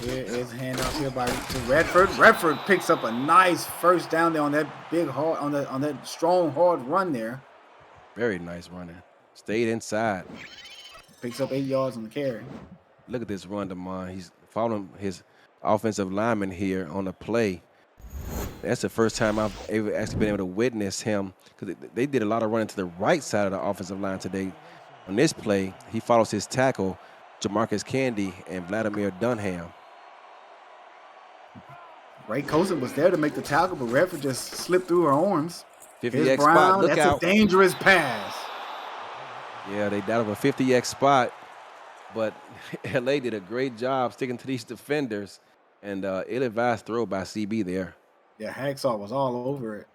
Here is a handoff here to Redford. Redford picks up a nice first down there on that big hard, on that strong hard run there. Very nice running. Stayed inside. Picks up 8 yards on the carry. Look at this run, Damon. He's following his offensive lineman here on the play. That's the first time I've ever actually been able to witness him, because they did a lot of running to the right side of the offensive line today. On this play, he follows his tackle, Jamarcus Candy and Vladimir Dunham. Ray Coulson was there to make the tackle, but Redford just slipped through her arms. 50X Brown. spot, look That's out. a dangerous pass. Yeah, they dialed up a 50X spot, but LA did a great job sticking to these defenders, and ill-advised throw by CB there. Yeah, Hacksaw was all over it.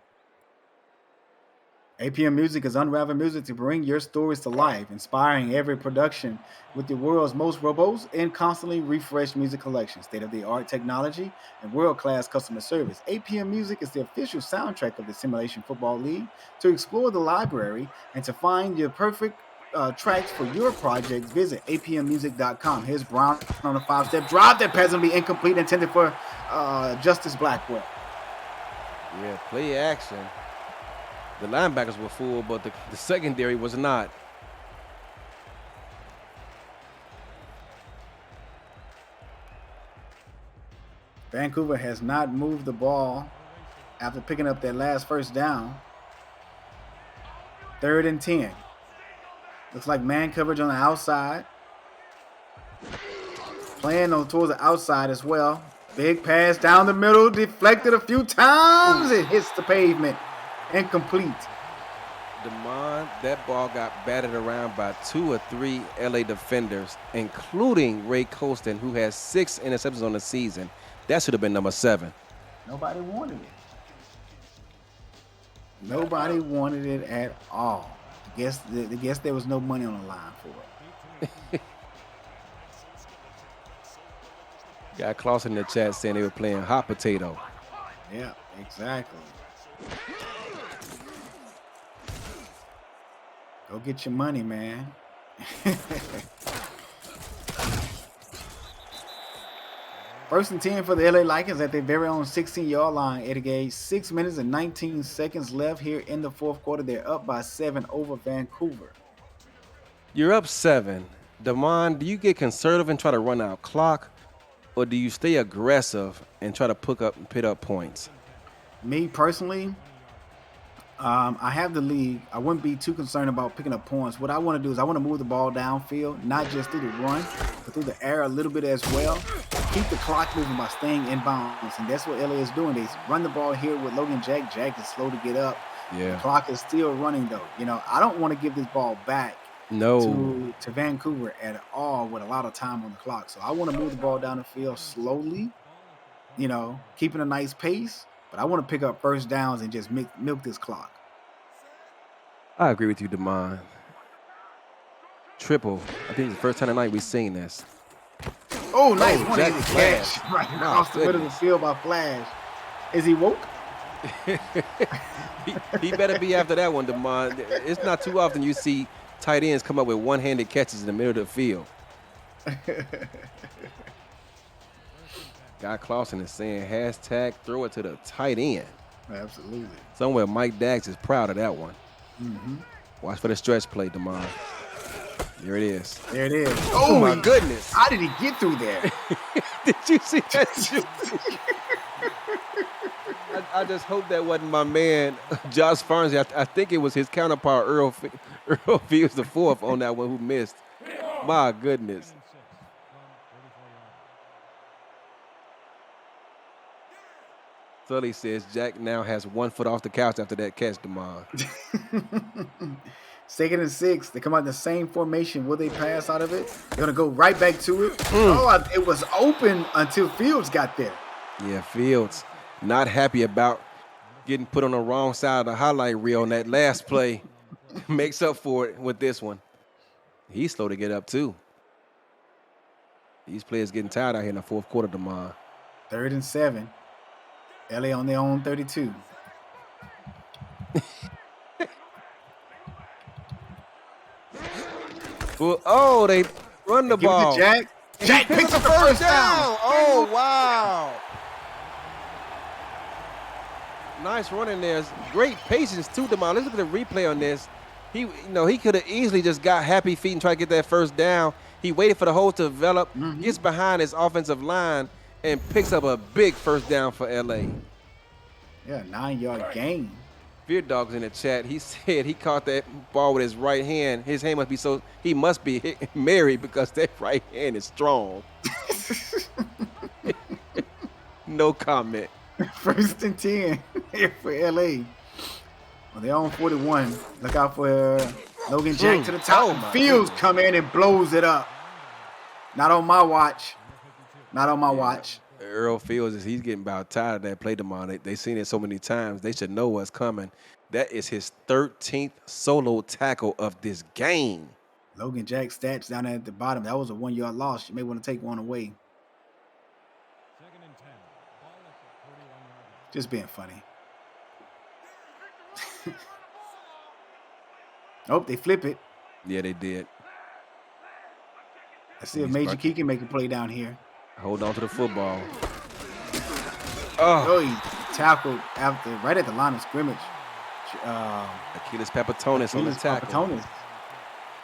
APM Music is unraveling music to bring your stories to life, inspiring every production with the world's most robust and constantly refreshed music collection, state-of-the-art technology, and world-class customer service. APM Music is the official soundtrack of the Simulation Football League. To explore the library and to find your perfect tracks for your project, visit apmmusic.com. Here's Brown on a 5-step drop that pass will be incomplete, intended for Justice Blackwell. Yeah, play action. The linebackers were full, but the secondary was not. Vancouver has not moved the ball after picking up that last first down. 3rd and 10. Looks like man coverage on the outside. Playing towards the outside as well. Big pass down the middle, deflected a few times. It hits the pavement. Incomplete. Damon, that ball got batted around by 2 or 3 LA defenders, including Ray Colston, who has 6 interceptions on the season. That should have been number 7. Nobody wanted it. Nobody wanted it at all. I guess there was no money on the line for it. Got Clausen in the chat saying they were playing hot potato. Yeah, exactly. Go get your money, man. First and 10 for the LA Lakers at their very own 16-yard line. Eddie Gage, 6 minutes and 19 seconds left here in the fourth quarter. They're up by 7 over Vancouver. You're up 7. Damon, do you get conservative and try to run out clock, or do you stay aggressive and try to put up points? Me personally, I have the lead. I wouldn't be too concerned about picking up points. What I want to do is I want to move the ball downfield, not just through the run, but through the air a little bit as well. Keep the clock moving by staying inbounds, and that's what LA is doing. They run the ball here with Logan Jack. Jack is slow to get up. Yeah. The clock is still running, though. I don't want to give this ball back to Vancouver at all with a lot of time on the clock. So I want to move the ball down the field slowly, keeping a nice pace. But I want to pick up first downs and just milk this clock. I agree with you, Damon. Triple. I think it's the first time tonight we've seen this. Oh, nice Jack one-handed Flash. catch right across the middle of the field by Flash. Is he woke? he better be after that one, Damon. It's not too often you see tight ends come up with one-handed catches in the middle of the field. Guy Clausen is saying hashtag throw it to the tight end. Absolutely. Somewhere Mike Dax is proud of that one. Mm-hmm. Watch for the stretch play, Damon. There it is. There it is. Oh my goodness. How did he get through there? Did you see that? I just hope that wasn't my man, Josh Farnsey. I think it was his counterpart, Earl Fields the fourth on that one who missed. My goodness. Sully says Jack now has 1 foot off the couch after that catch, Damon. 2nd and 6. They come out in the same formation. Will they pass out of it? They're going to go right back to it. It was open until Fields got there. Yeah, Fields not happy about getting put on the wrong side of the highlight reel on that last play. Makes up for it with this one. He's slow to get up, too. These players getting tired out here in the fourth quarter, Damon. 3rd and 7. LA on their own 32. Well, they run the ball. Give it to Jack. Jack picks up the first down. Oh, wow. Nice run in there. Great patience, too, Damon. Let's look at the replay on this. He could have easily just got happy feet and tried to get that first down. He waited for the hole to develop, gets behind his offensive line, and picks up a big first down for LA. Yeah, 9-yard gain. Beer Dog's in the chat. He said he caught that ball with his right hand. His hand he must be married because that right hand is strong. No comment. 1st and 10 here for LA. Well, they're on 41. Look out for Logan Jack to the top. Fields come in and blows it up. Not on my watch. Not on my watch. Earl Fields, he's getting about tired of that play, Damon. They've seen it so many times. They should know what's coming. That is his 13th solo tackle of this game. Logan Jack stats down at the bottom. That was a 1-yard loss. You may want to take one away. Just being funny. Oh, they flip it. Yeah, they did. Let's see if Major Key can make a play down here. Hold on to the football. Oh, he tackled right at the line of scrimmage. Achilles Papatonis on the tackle. Papatonis.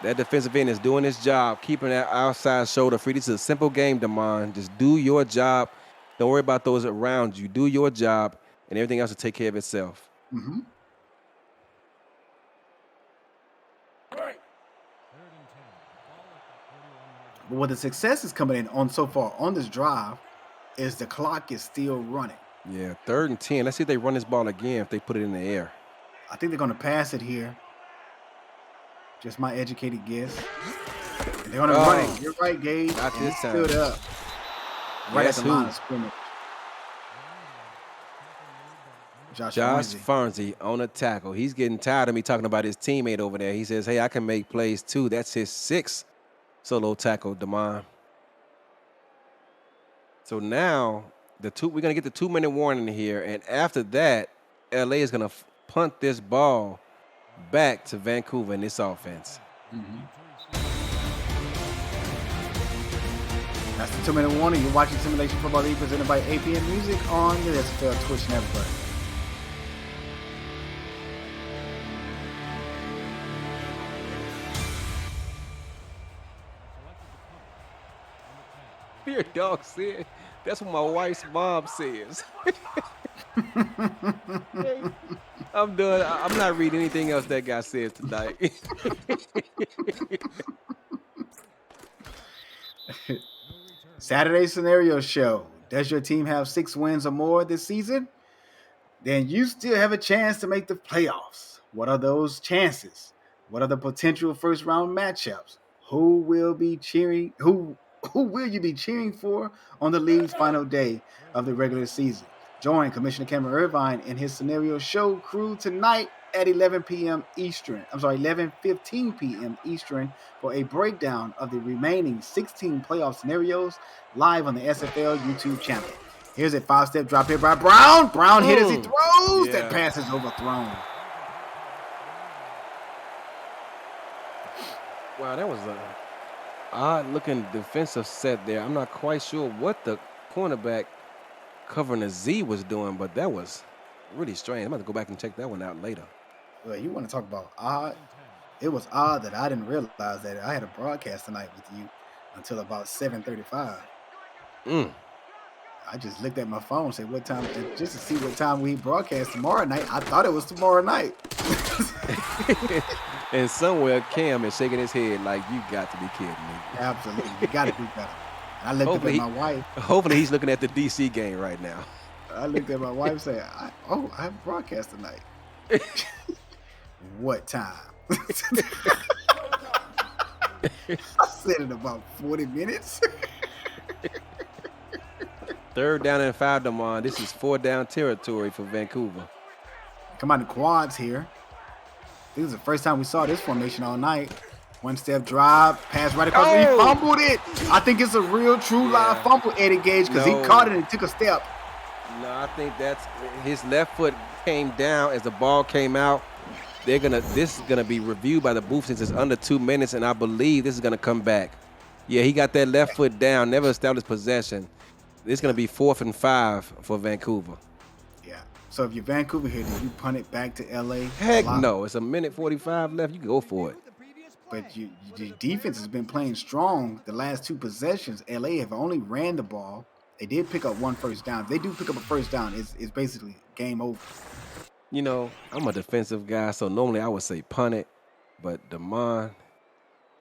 That defensive end is doing his job, keeping that outside shoulder free. This is a simple game, Damon. Just do your job. Don't worry about those around you. Do your job, and everything else will take care of itself. Mm-hmm. But what the success is coming in on so far on this drive is the clock is still running. Yeah, 3rd and 10. Let's see if they run this ball again if they put it in the air. I think they're going to pass it here. Just my educated guess. And they're going to run it. You're right, Gage. Not this time. Stood up. Right at the line of scrimmage. Josh Farnsey on a tackle. He's getting tired of me talking about his teammate over there. He says, hey, I can make plays too. That's his 6th solo tackle, Damon. So now we're going to get the 2-minute warning here, and after that, LA is going to punt this ball back to Vancouver in this offense. Mm-hmm. That's the 2-minute warning. You're watching Simulation Football League presented by APM Music on the SFL Twitch Network. Your dog said, that's what my wife's mom says. Hey, I'm done. I'm not reading anything else that guy says tonight. Saturday scenario show. Does your team have 6 wins or more this season? Then you still have a chance to make the playoffs. What are those chances? What are the potential first round matchups? Who will be cheering? Who will you be cheering for on the league's final day of the regular season? Join Commissioner Cameron Irvine and his scenario show crew tonight at 11 p.m. Eastern. 11:15 p.m. Eastern for a breakdown of the remaining 16 playoff scenarios live on the SFL YouTube channel. Here's a 5-step drop here by Brown. Brown hit as he throws. Yeah. That pass is overthrown. Wow, that was a odd-looking defensive set there. I'm not quite sure what the cornerback covering the Z was doing, but that was really strange. I'm going to go back and check that one out later. Well, you want to talk about odd? It was odd that I didn't realize that I had a broadcast tonight with you until about 7:35. I just looked at my phone and said, what time, just to see what time we broadcast tomorrow night. I thought it was tomorrow night. And somewhere Cam is shaking his head like, you got to be kidding me. Absolutely. You got to do better. And I looked at my wife. Hopefully he's looking at the DC game right now. I looked at my wife and said, I have a broadcast tonight. What time? I said in about 40 minutes. 3rd down and 5, Damon. This is 4-down territory for Vancouver. Come on, the quads here. This is the first time we saw this formation all night. 1-step drive, pass right across. He fumbled it. I think it's a real, true live fumble, Eddie Gage, because he caught it and took a step. No, I think that's his left foot came down as the ball came out. This is gonna be reviewed by the booth since it's under 2 minutes, and I believe this is gonna come back. Yeah, he got that left foot down, never established possession. It's gonna be 4th and 5 for Vancouver. Yeah. So if you're Vancouver here, did you punt it back to LA? Heck no, it's a minute 45 left. You can go for it. But your defense has been playing strong the last 2 possessions. LA have only ran the ball. They did pick up 1 first down. If they do pick up a first down, it's basically game over. You know, I'm a defensive guy, so normally I would say punt it. But Damon,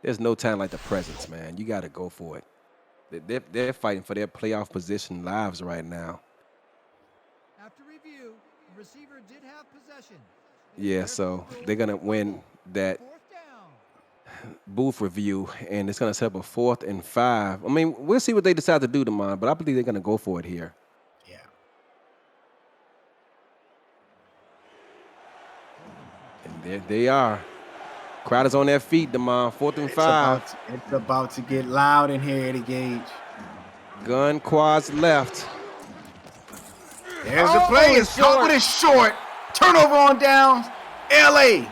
there's no time like the presence, man. You got to go for it. They're fighting for their playoff position lives right now. After review, the receiver did have possession. Yeah, so they're going to win that booth review, and it's going to set up a 4th and 5. I mean, we'll see what they decide to do, Damon, but I believe they're going to go for it here. Yeah. And there they are. Crowd is on their feet, Damon. 4th and 5. It's about to get loud in here, Eddie Gage. Gun quads left. There's the play. It's short. It's short. Turnover on downs. LA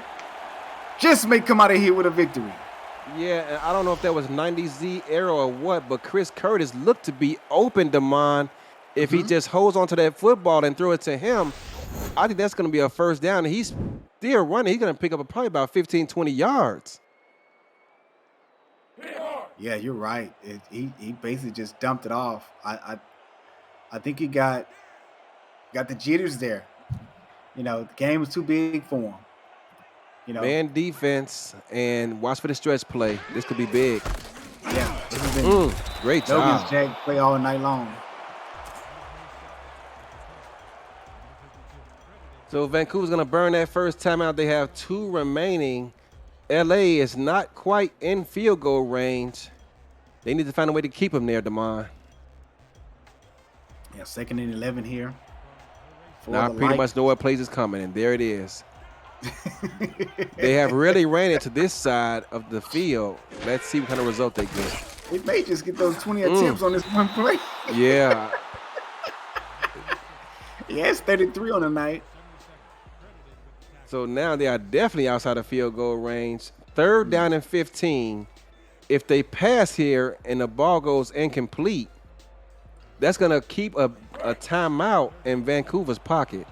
just may come out of here with a victory. Yeah, and I don't know if that was 90Z error or what, but Chris Curtis looked to be open, Damon. If he just holds onto that football and throw it to him, I think that's going to be a first down. And he's still running. He's going to pick up probably about 15, 20 yards. Yeah, you're right. He basically just dumped it off. I think he got the jitters there. You know, the game was too big for him. You know, Man defense, and watch for the stretch play. This could be big. Yeah, this has been great job. Logan's Jag play all night long. So Vancouver's going to burn that first timeout. They have 2 remaining. LA is not quite in field goal range. They need to find a way to keep him there, Damon. Yeah, 2nd and 11 here. Now I pretty much know what plays is coming, and there it is. They have really ran it to this side of the field. Let's see what kind of result they get. They may just get those 20 attempts on this one play. Yeah. Yeah, it's 33 on the night. So now they are definitely outside of field goal range. 3rd down and 15. if they pass here and the ball goes incomplete, that's going to keep a timeout in Vancouver's pocket.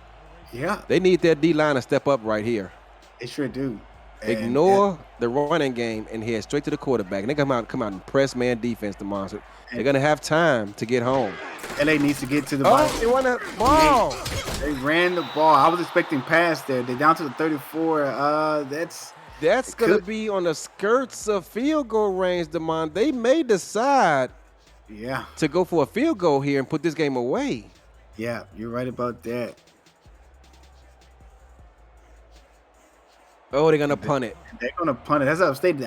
Yeah, They need their D-line to step up right here. they sure do. And Ignore the running game and head straight to the quarterback. And they come out and press man defense, the monster. They're going to have time to get home. LA needs to get to the Oh, they won the ball. They ran the ball. I was expecting pass there. They're down to the 34. That's going to be on the skirts of field goal range, Damon. They may decide to go for a field goal here and put this game away. Yeah, you're right about that. Oh, they're going to punt it. They're going to punt it. That's what I stated.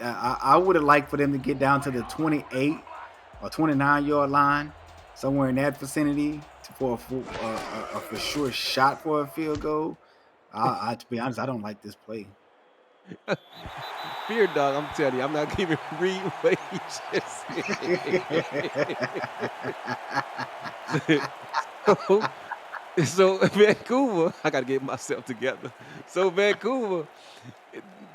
I would have liked for them to get down to the 28 or 29-yard line, somewhere in that vicinity, for a for sure shot for a field goal. To be honest, I don't like this play. Fear dog, I'm telling you, I'm not even reading what he just said. So Vancouver, I got to get myself together. So Vancouver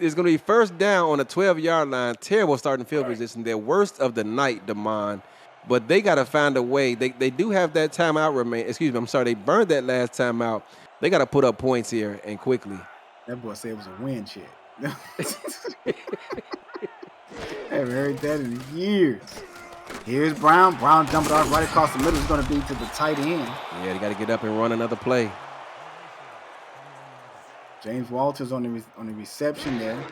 is going to be first down on the 12-yard line. Terrible starting field position. Their worst of the night, Damon. But they got to find a way. They do have that timeout remain. Excuse me, I'm sorry. They burned that last timeout. They got to put up points here and quickly. That boy said it was a win check. I haven't heard that in years. Here's Brown. Brown jumping off right across the middle. Is going to be to the tight end. Yeah, they got to get up and run another play. James Walters on the reception there.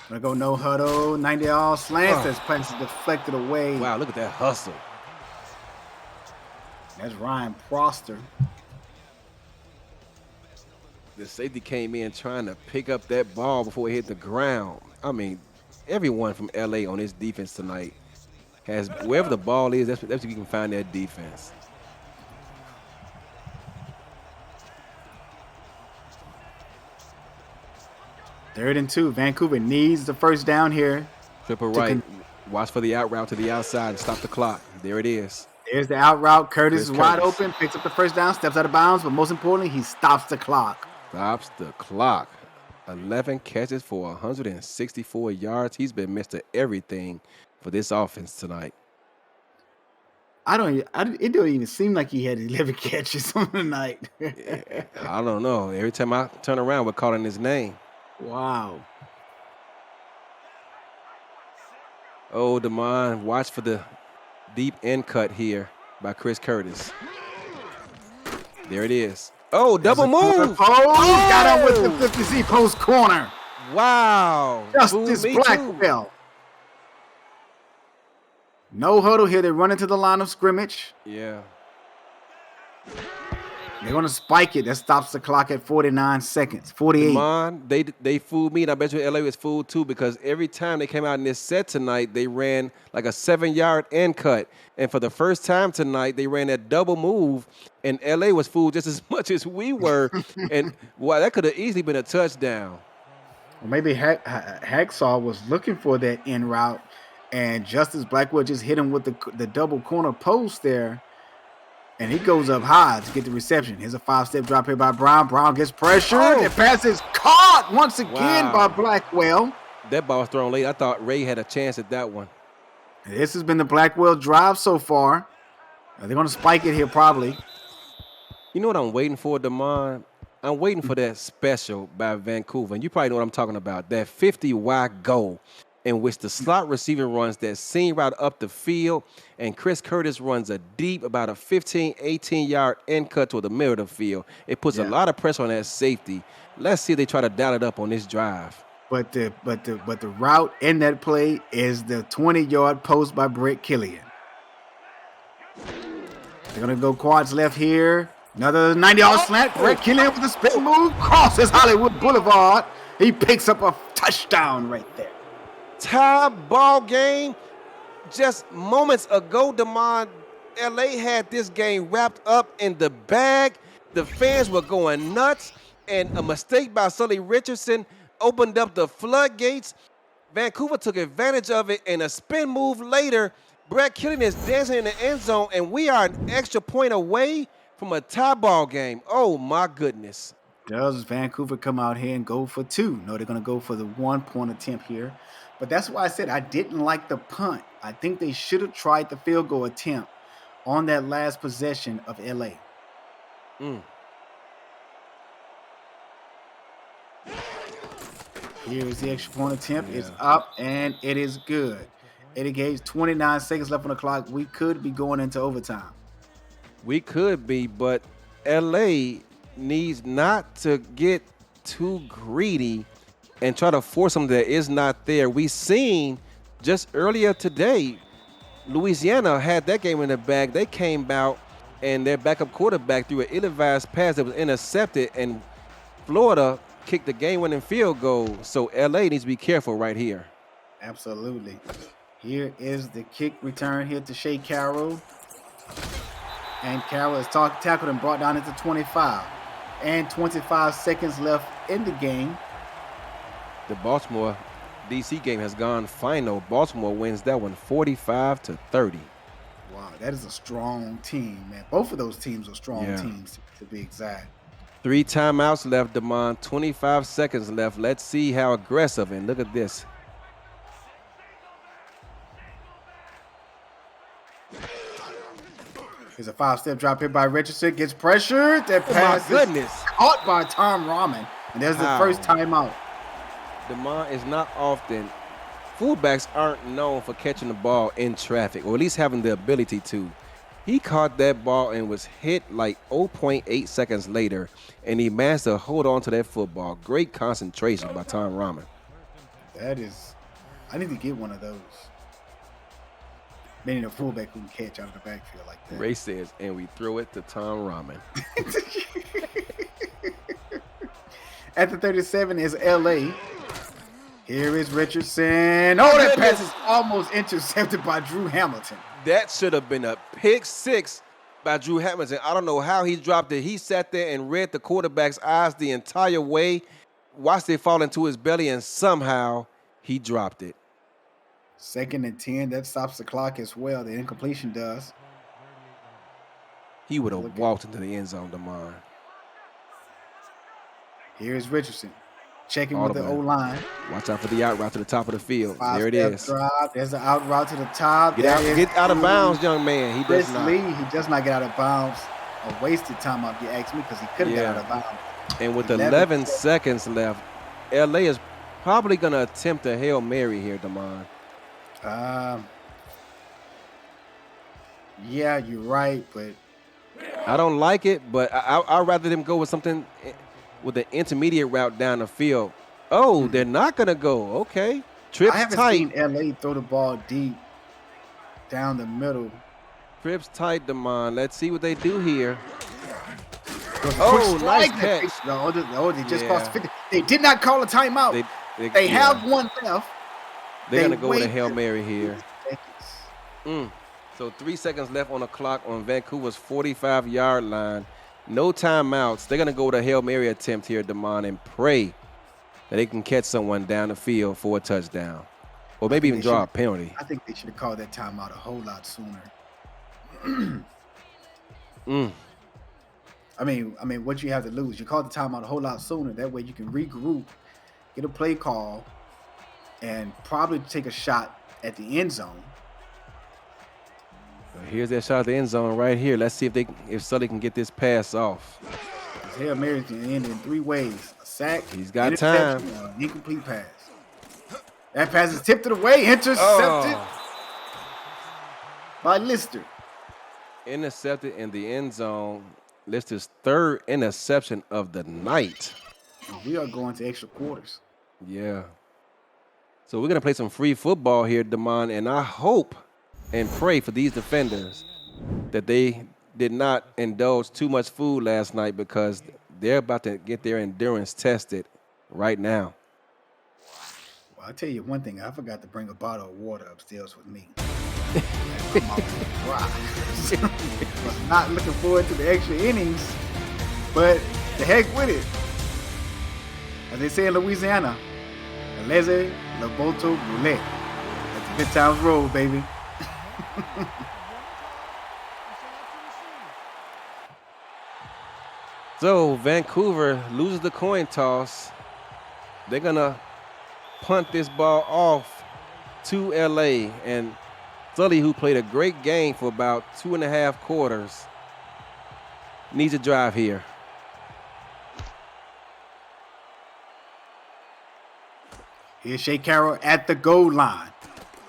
Gonna go no huddle. 90-yard slants. That pass is deflected away. Wow, look at that hustle. That's Ryan Proster. The safety came in trying to pick up that ball before it hit the ground. I mean, everyone from LA on this defense tonight has, wherever the ball is, that's where you can find that defense. Third and 2. Vancouver needs the first down here. Triple right. Watch for the out route to the outside and stop the clock. There it is. There's the out route. Curtis is wide open, picks up the first down, steps out of bounds, but most importantly, he stops the clock. Stops the clock. 11 catches for 164 yards. He's been Mr. Everything for this offense tonight. It don't even seem like he had 11 catches on the night. I don't know. Every time I turn around, we're calling his name. Wow. Oh, Damon, watch for the deep end cut here by Chris Curtis. There it is. Oh, double move. Got him with the 50Z post corner. Wow. Justice Blackwell. No huddle here. They run into the line of scrimmage. Yeah. They're going to spike it. That stops the clock at 49 seconds. 48. Damon, they fooled me, and I bet you LA was fooled too, because every time they came out in this set tonight, they ran like a 7-yard end cut. And for the first time tonight, they ran that double move, and LA was fooled just as much as we were. And wow, that could have easily been a touchdown. Well, maybe Hacksaw was looking for that end route, and Justice Blackwell just hit him with the double corner post there. And he goes up high to get the reception. Here's a 5-step drop here by Brown. Brown gets pressured. The pass is caught once again by Blackwell. That ball was thrown late. I thought Ray had a chance at that one. This has been the Blackwell drive so far. They're going to spike it here probably. You know what I'm waiting for, Damon? I'm waiting for that special by Vancouver. And you probably know what I'm talking about. That 50-wide goal in which the slot receiver runs that seam route up the field, and Chris Curtis runs a deep, about a 15, 18-yard end cut toward the middle of the field. It puts a lot of pressure on that safety. Let's see if they try to dial it up on this drive. But the route in that play is the 20-yard post by Brett Killian. They're going to go quads left here. Another 90-yard slant. Brett Killian with a spin move. Crosses Hollywood Boulevard. He picks up a touchdown right there. Tie ball game. Just moments ago, Damon, LA had this game wrapped up in the bag. The fans were going nuts, and a mistake by Sully Richardson opened up the floodgates. Vancouver took advantage of it, and a spin move later, Brett Killian is dancing in the end zone, and we are an extra point away from a tie ball game. Oh, my goodness. Does Vancouver come out here and go for 2? No, they're going to go for the 1-point attempt here. But that's why I said I didn't like the punt. I think they should have tried the field goal attempt on that last possession of LA. Here is the extra point attempt. It's up, and it is good. Eddie Gage, 29 seconds left on the clock. We could be going into overtime. We could be, but LA needs not to get too greedy and try to force something that is not there. We seen just earlier today, Louisiana had that game in the bag. They came out and their backup quarterback threw an ill-advised pass that was intercepted, and Florida kicked the game-winning field goal. So LA needs to be careful right here. Absolutely. Here is the kick return here to Shea Carroll. And Carroll is tackled and brought down into 25. And 25 seconds left in the game. The Baltimore DC game has gone final. Baltimore wins that one 45-30. Wow, that is a strong team, man. Both of those teams are strong teams, to be exact. 3 timeouts left, Damon. 25 seconds left. Let's see how aggressive. And look at this. Here's a 5-step drop here by Richardson. Gets pressured. That pass is caught by Tom Rahman. And there's the first timeout. Damon is not often. Fullbacks aren't known for catching the ball in traffic, or at least having the ability to. He caught that ball and was hit like 0.8 seconds later, and he managed to hold on to that football. Great concentration by Tom Rahman. That is, I need to get one of those. Meaning a fullback who can catch out of the backfield like that. Ray says, and we throw it to Tom Rahman. At the 37 is LA. Here is Richardson. Oh, that pass is almost intercepted by Drew Hamilton. That should have been a pick 6 by Drew Hamilton. I don't know how he dropped it. He sat there and read the quarterback's eyes the entire way, watched it fall into his belly, and somehow he dropped it. 2nd and 10. That stops the clock as well. The incompletion does. He would have walked into the end zone, Damon. Here's Richardson. Checking with the O-line. Watch out for the out route to the top of the field. There it is. Drive. There's the out route to the top. Get out of bounds, young man. He does not. He does not get out of bounds. A wasted timeout, if you ask me, because he could have got out of bounds. And with 11 seconds left, LA is probably going to attempt a Hail Mary here, Damon. Yeah, you're right, but I don't like it, but I'd rather them go with something with an intermediate route down the field. Oh, they're not going to go. Okay. Trips I haven't tight. seen LA throw the ball deep down the middle. Trips tight, Damon. Let's see what they do here. Oh, nice catch. They just crossed 50. They did not call a timeout. They have one left. They're going to go with a Hail Mary here. So 3 seconds left on the clock on Vancouver's 45-yard line. No timeouts. They're going to go with a Hail Mary attempt here, Damon, and pray that they can catch someone down the field for a touchdown. Or maybe even draw a penalty. I think they should have called that timeout a whole lot sooner. I mean, what you have to lose? You call the timeout a whole lot sooner. That way you can regroup, get a play call, and probably take a shot at the end zone. Here's that shot at the end zone right here. Let's see if Sully can get this pass off. His Hail Mary can end in 3 ways: a sack, he's got time, an incomplete pass. That pass is tipped away, intercepted by Lister. Intercepted in the end zone. Lister's 3rd interception of the night. We are going to extra quarters. Yeah. So we're going to play some free football here, Damon, and I hope and pray for these defenders that they did not indulge too much food last night, because they're about to get their endurance tested right now. Well, I'll tell you one thing. I forgot to bring a bottle of water upstairs with me. Was not looking forward to the extra innings, but the heck with it. As they say in Louisiana, Aleze Laboto Boulet. That's the Good Times Road, baby. So Vancouver loses the coin toss. They're gonna punt this ball off to LA, and Sully, who played a great game for about 2.5 quarters, needs a drive here. Here's Shea Carroll at the goal line.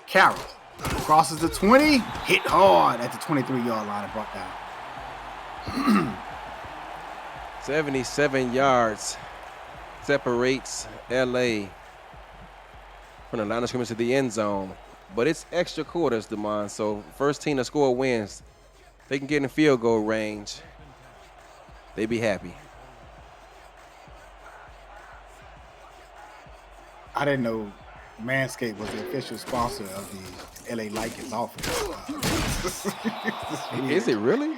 Carroll crosses the 20, hit hard at the 23-yard line and brought down. 77 yards separates LA from the line of scrimmage to the end zone. But it's extra quarters, Damon. So first team to score wins. They can get in field goal range. They'd be happy. I didn't know Manscaped was the official sponsor of the LA Lakers offense. Is it really?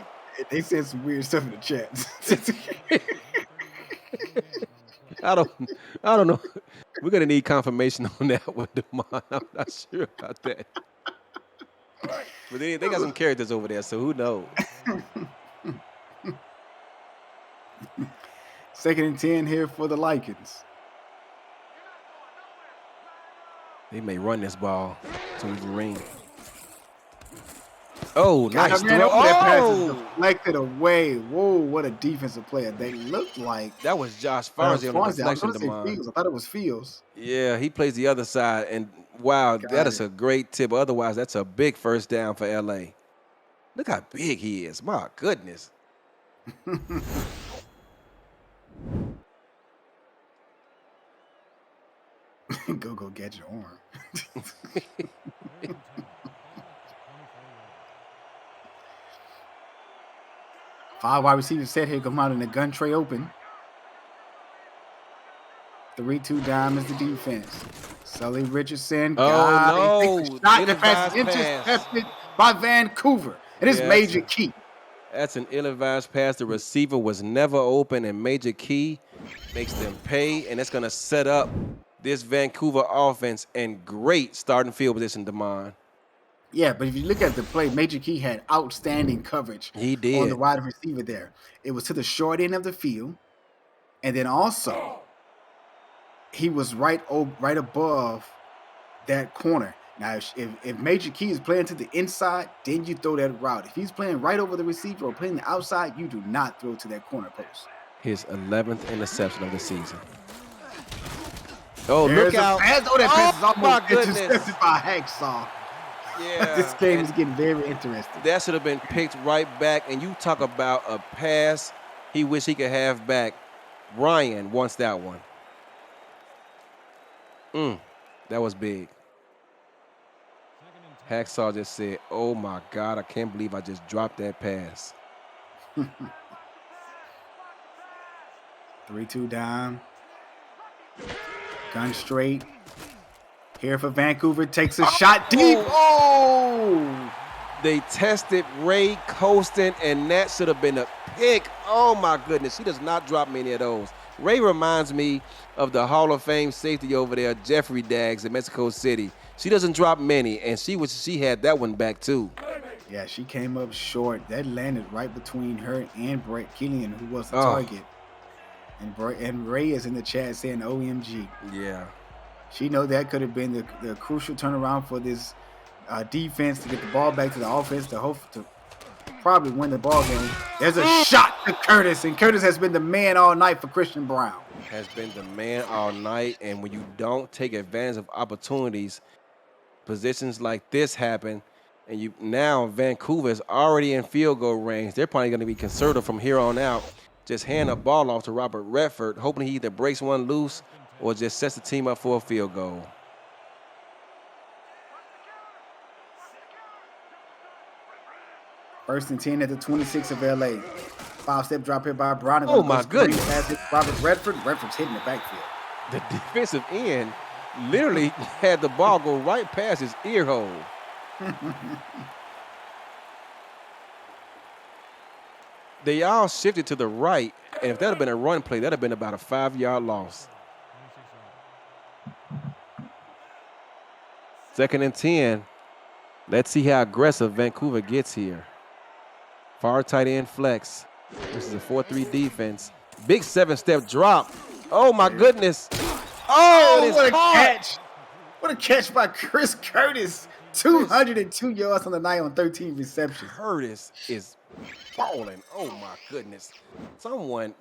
They said some weird stuff in the chat. I don't know. We're gonna need confirmation on that one, Damon. I'm not sure about that. But they got some characters over there, so who knows? 2nd and 10 here for the Lakers. They may run this ball to the ring. Oh, nice throw. That pass is deflected away. Whoa, what a defensive player. They looked like that was Josh Farnsey on the deflection, I thought it was Fields. Yeah, he plays the other side, and wow, that is a great tip. Otherwise, that's a big first down for LA. Look how big he is. My goodness. Go get your arm. 5 wide receivers set here. Come out in the gun tray open. 3-2 dime is the defense. Sully Richardson. Oh, no. Shot. The pass is intercepted by Vancouver. It is Major Key. That's an ill-advised pass. The receiver was never open, and Major Key makes them pay, and that's going to set up this Vancouver offense in great starting field position, Damon. Yeah, but if you look at the play, Major Key had outstanding coverage. He did. On the wide receiver there. It was to the short end of the field. And then also, he was right above that corner. Now, if Major Key is playing to the inside, then you throw that route. If he's playing right over the receiver or playing the outside, you do not throw to that corner post. His 11th interception of the season. Oh, There's look out. That pass is almost intercepted by Hacksaw. Yeah. This game is getting very interesting. That should have been picked right back. And you talk about a pass he wish he could have back. Ryan wants that one. That was big. Hacksaw just said, oh, my God, I can't believe I just dropped that pass. 3-2 dime. Gun straight. Here for Vancouver. Takes a shot deep. Oh! They tested Ray Colston, and that should have been a pick. Oh, my goodness. He does not drop many of those. Ray reminds me of the Hall of Fame safety over there, Jeffrey Daggs in Mexico City. She doesn't drop many, and she had that one back, too. Yeah, she came up short. That landed right between her and Brett Killian, who was the target. And Ray is in the chat saying OMG. Yeah. She know that could have been the crucial turnaround for this defense to get the ball back to the offense to probably win the ball game. There's a shot to Curtis, and Curtis has been the man all night for Christian Brown. Has been the man all night, and when you don't take advantage of opportunities, positions like this happen, and now Vancouver is already in field goal range. They're probably going to be conservative from here on out. Just hand the ball off to Robert Redford, hoping he either breaks one loose or just sets the team up for a field goal. First and 10 at the 26 of LA. 5-step drop here by Brown. Oh, my goodness. Robert Redford. Redford's hitting the backfield. The defensive end literally had the ball go right past his ear hole. They all shifted to the right, and if that had been a run play, that would have been about a 5-yard loss. 2nd and 10. Let's see how aggressive Vancouver gets here. Far tight end flex. This is a 4-3 defense. Big 7-step drop. Oh my goodness. Oh, Oh, it is what a caught. catch. What a catch by Chris Curtis. 202 yards on the night on 13 receptions. Curtis is balling. Oh my goodness. Someone,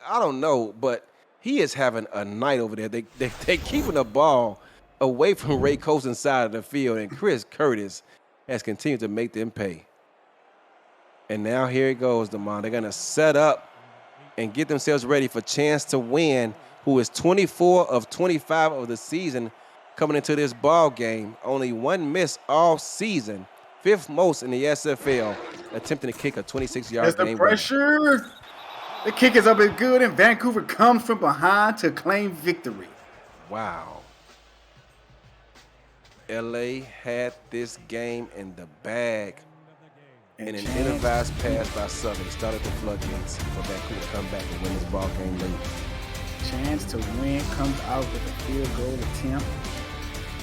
I don't know, but he is having a night over there. They keeping the ball away from Ray Colson's side of the field, and Chris Curtis has continued to make them pay. And now here it goes, Damon. They're gonna set up and get themselves ready for Chance to Win, who is 24 of 25 of the season coming into this ball game. Only one miss all season, 5th most in the SFL, attempting to kick a 26-yard There's the game winner. pressure. The kick is up and good, and Vancouver comes from behind to claim victory. Wow. LA had this game in the bag. And an ill-advised pass by Southern started the floodgates for Vancouver to come back and win this ball game late. Chance to Win comes out with a field goal attempt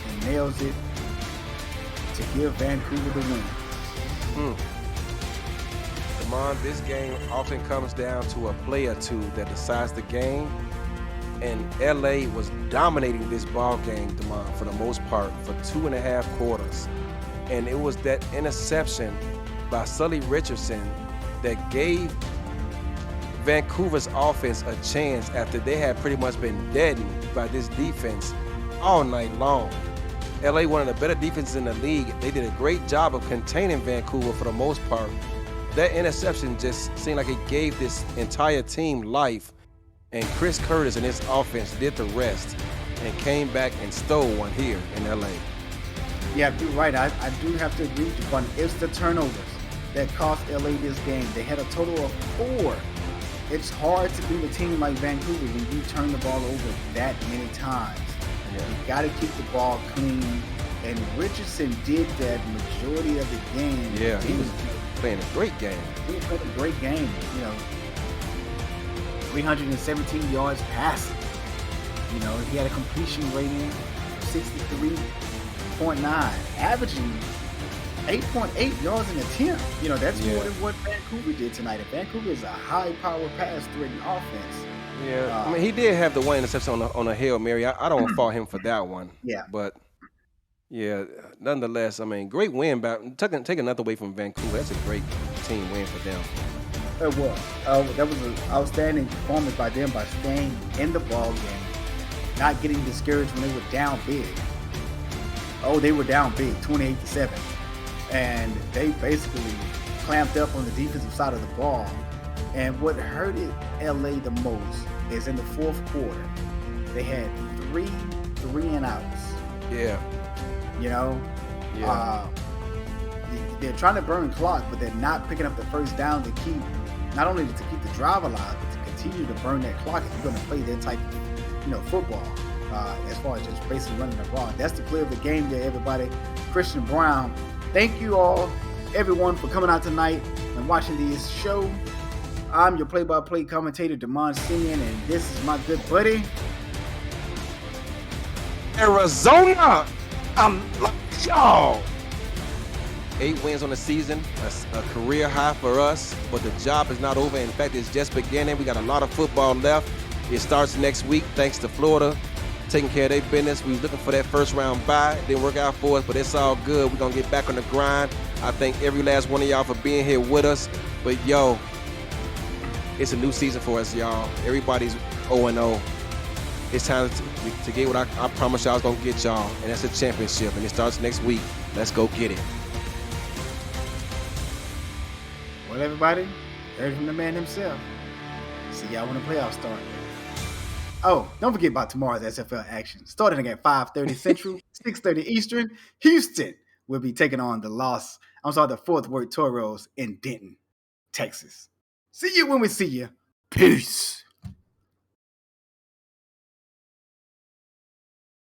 and nails it to give Vancouver the win. Damon, this game often comes down to a play or two that decides the game. And LA was dominating this ball game, Damon, for the most part, for 2.5 quarters. And it was that interception by Sully Richardson that gave Vancouver's offense a chance after they had pretty much been deadened by this defense all night long. LA, one of the better defenses in the league, they did a great job of containing Vancouver for the most part. That interception just seemed like it gave this entire team life, and Chris Curtis and his offense did the rest and came back and stole one here in LA. Yeah, you're right. I do have to agree with you, but it's the turnovers that cost LA this game. They had a total of 4. It's hard to beat a team like Vancouver when you turn the ball over that many times. Yeah. You got to keep the ball clean, and Richardson did that majority of the game. Yeah, he was playing a great game. He played a great game. 317 yards passing. He had a completion rating of 63.9, averaging 8.8 yards an attempt. That's more than what Vancouver did tonight. And Vancouver is a high-power pass-threatening offense. Yeah, I mean, he did have the one interception on a Hail Mary. I don't fault him for that one. Yeah. But, yeah, nonetheless, I mean, great win. Taking nothing away from Vancouver, that's a great team win for them. It was. That was an outstanding performance by them by staying in the ball game, not getting discouraged when they were down big. Oh, they were down big, 28-7. And they basically clamped up on the defensive side of the ball. And what hurted LA the most is in the 4th quarter, they had 3 3-and-outs. Yeah. They're trying to burn clock, but they're not picking up the first down to keep, not only to keep the drive alive, but to continue to burn that clock if you're going to play that type of, football. As far as just basically running the ball. That's the play of the game there, everybody. Christian Brown. Thank you all, everyone, for coming out tonight and watching this show. I'm your play-by-play commentator, Damon Simeon, and this is my good buddy, Arizona. Y'all. 8 wins on the season, a career high for us, but the job is not over. In fact, it's just beginning. We got a lot of football left. It starts next week, thanks to Florida taking care of their business. We was looking for that first-round bye. It didn't work out for us, but it's all good. We're going to get back on the grind. I thank every last one of y'all for being here with us. But, yo, it's a new season for us, y'all. Everybody's 0-0. It's time to get what I promised y'all I was going to get y'all, and that's a championship, and it starts next week. Let's go get it. well, everybody, heard from the man himself. See y'all when the playoffs start. Oh, don't forget about tomorrow's SFL action. Starting at 5:30 Central, 6:30 Eastern, Houston will be taking on the Fort Worth Toros in Denton, Texas. See you when we see you. Peace.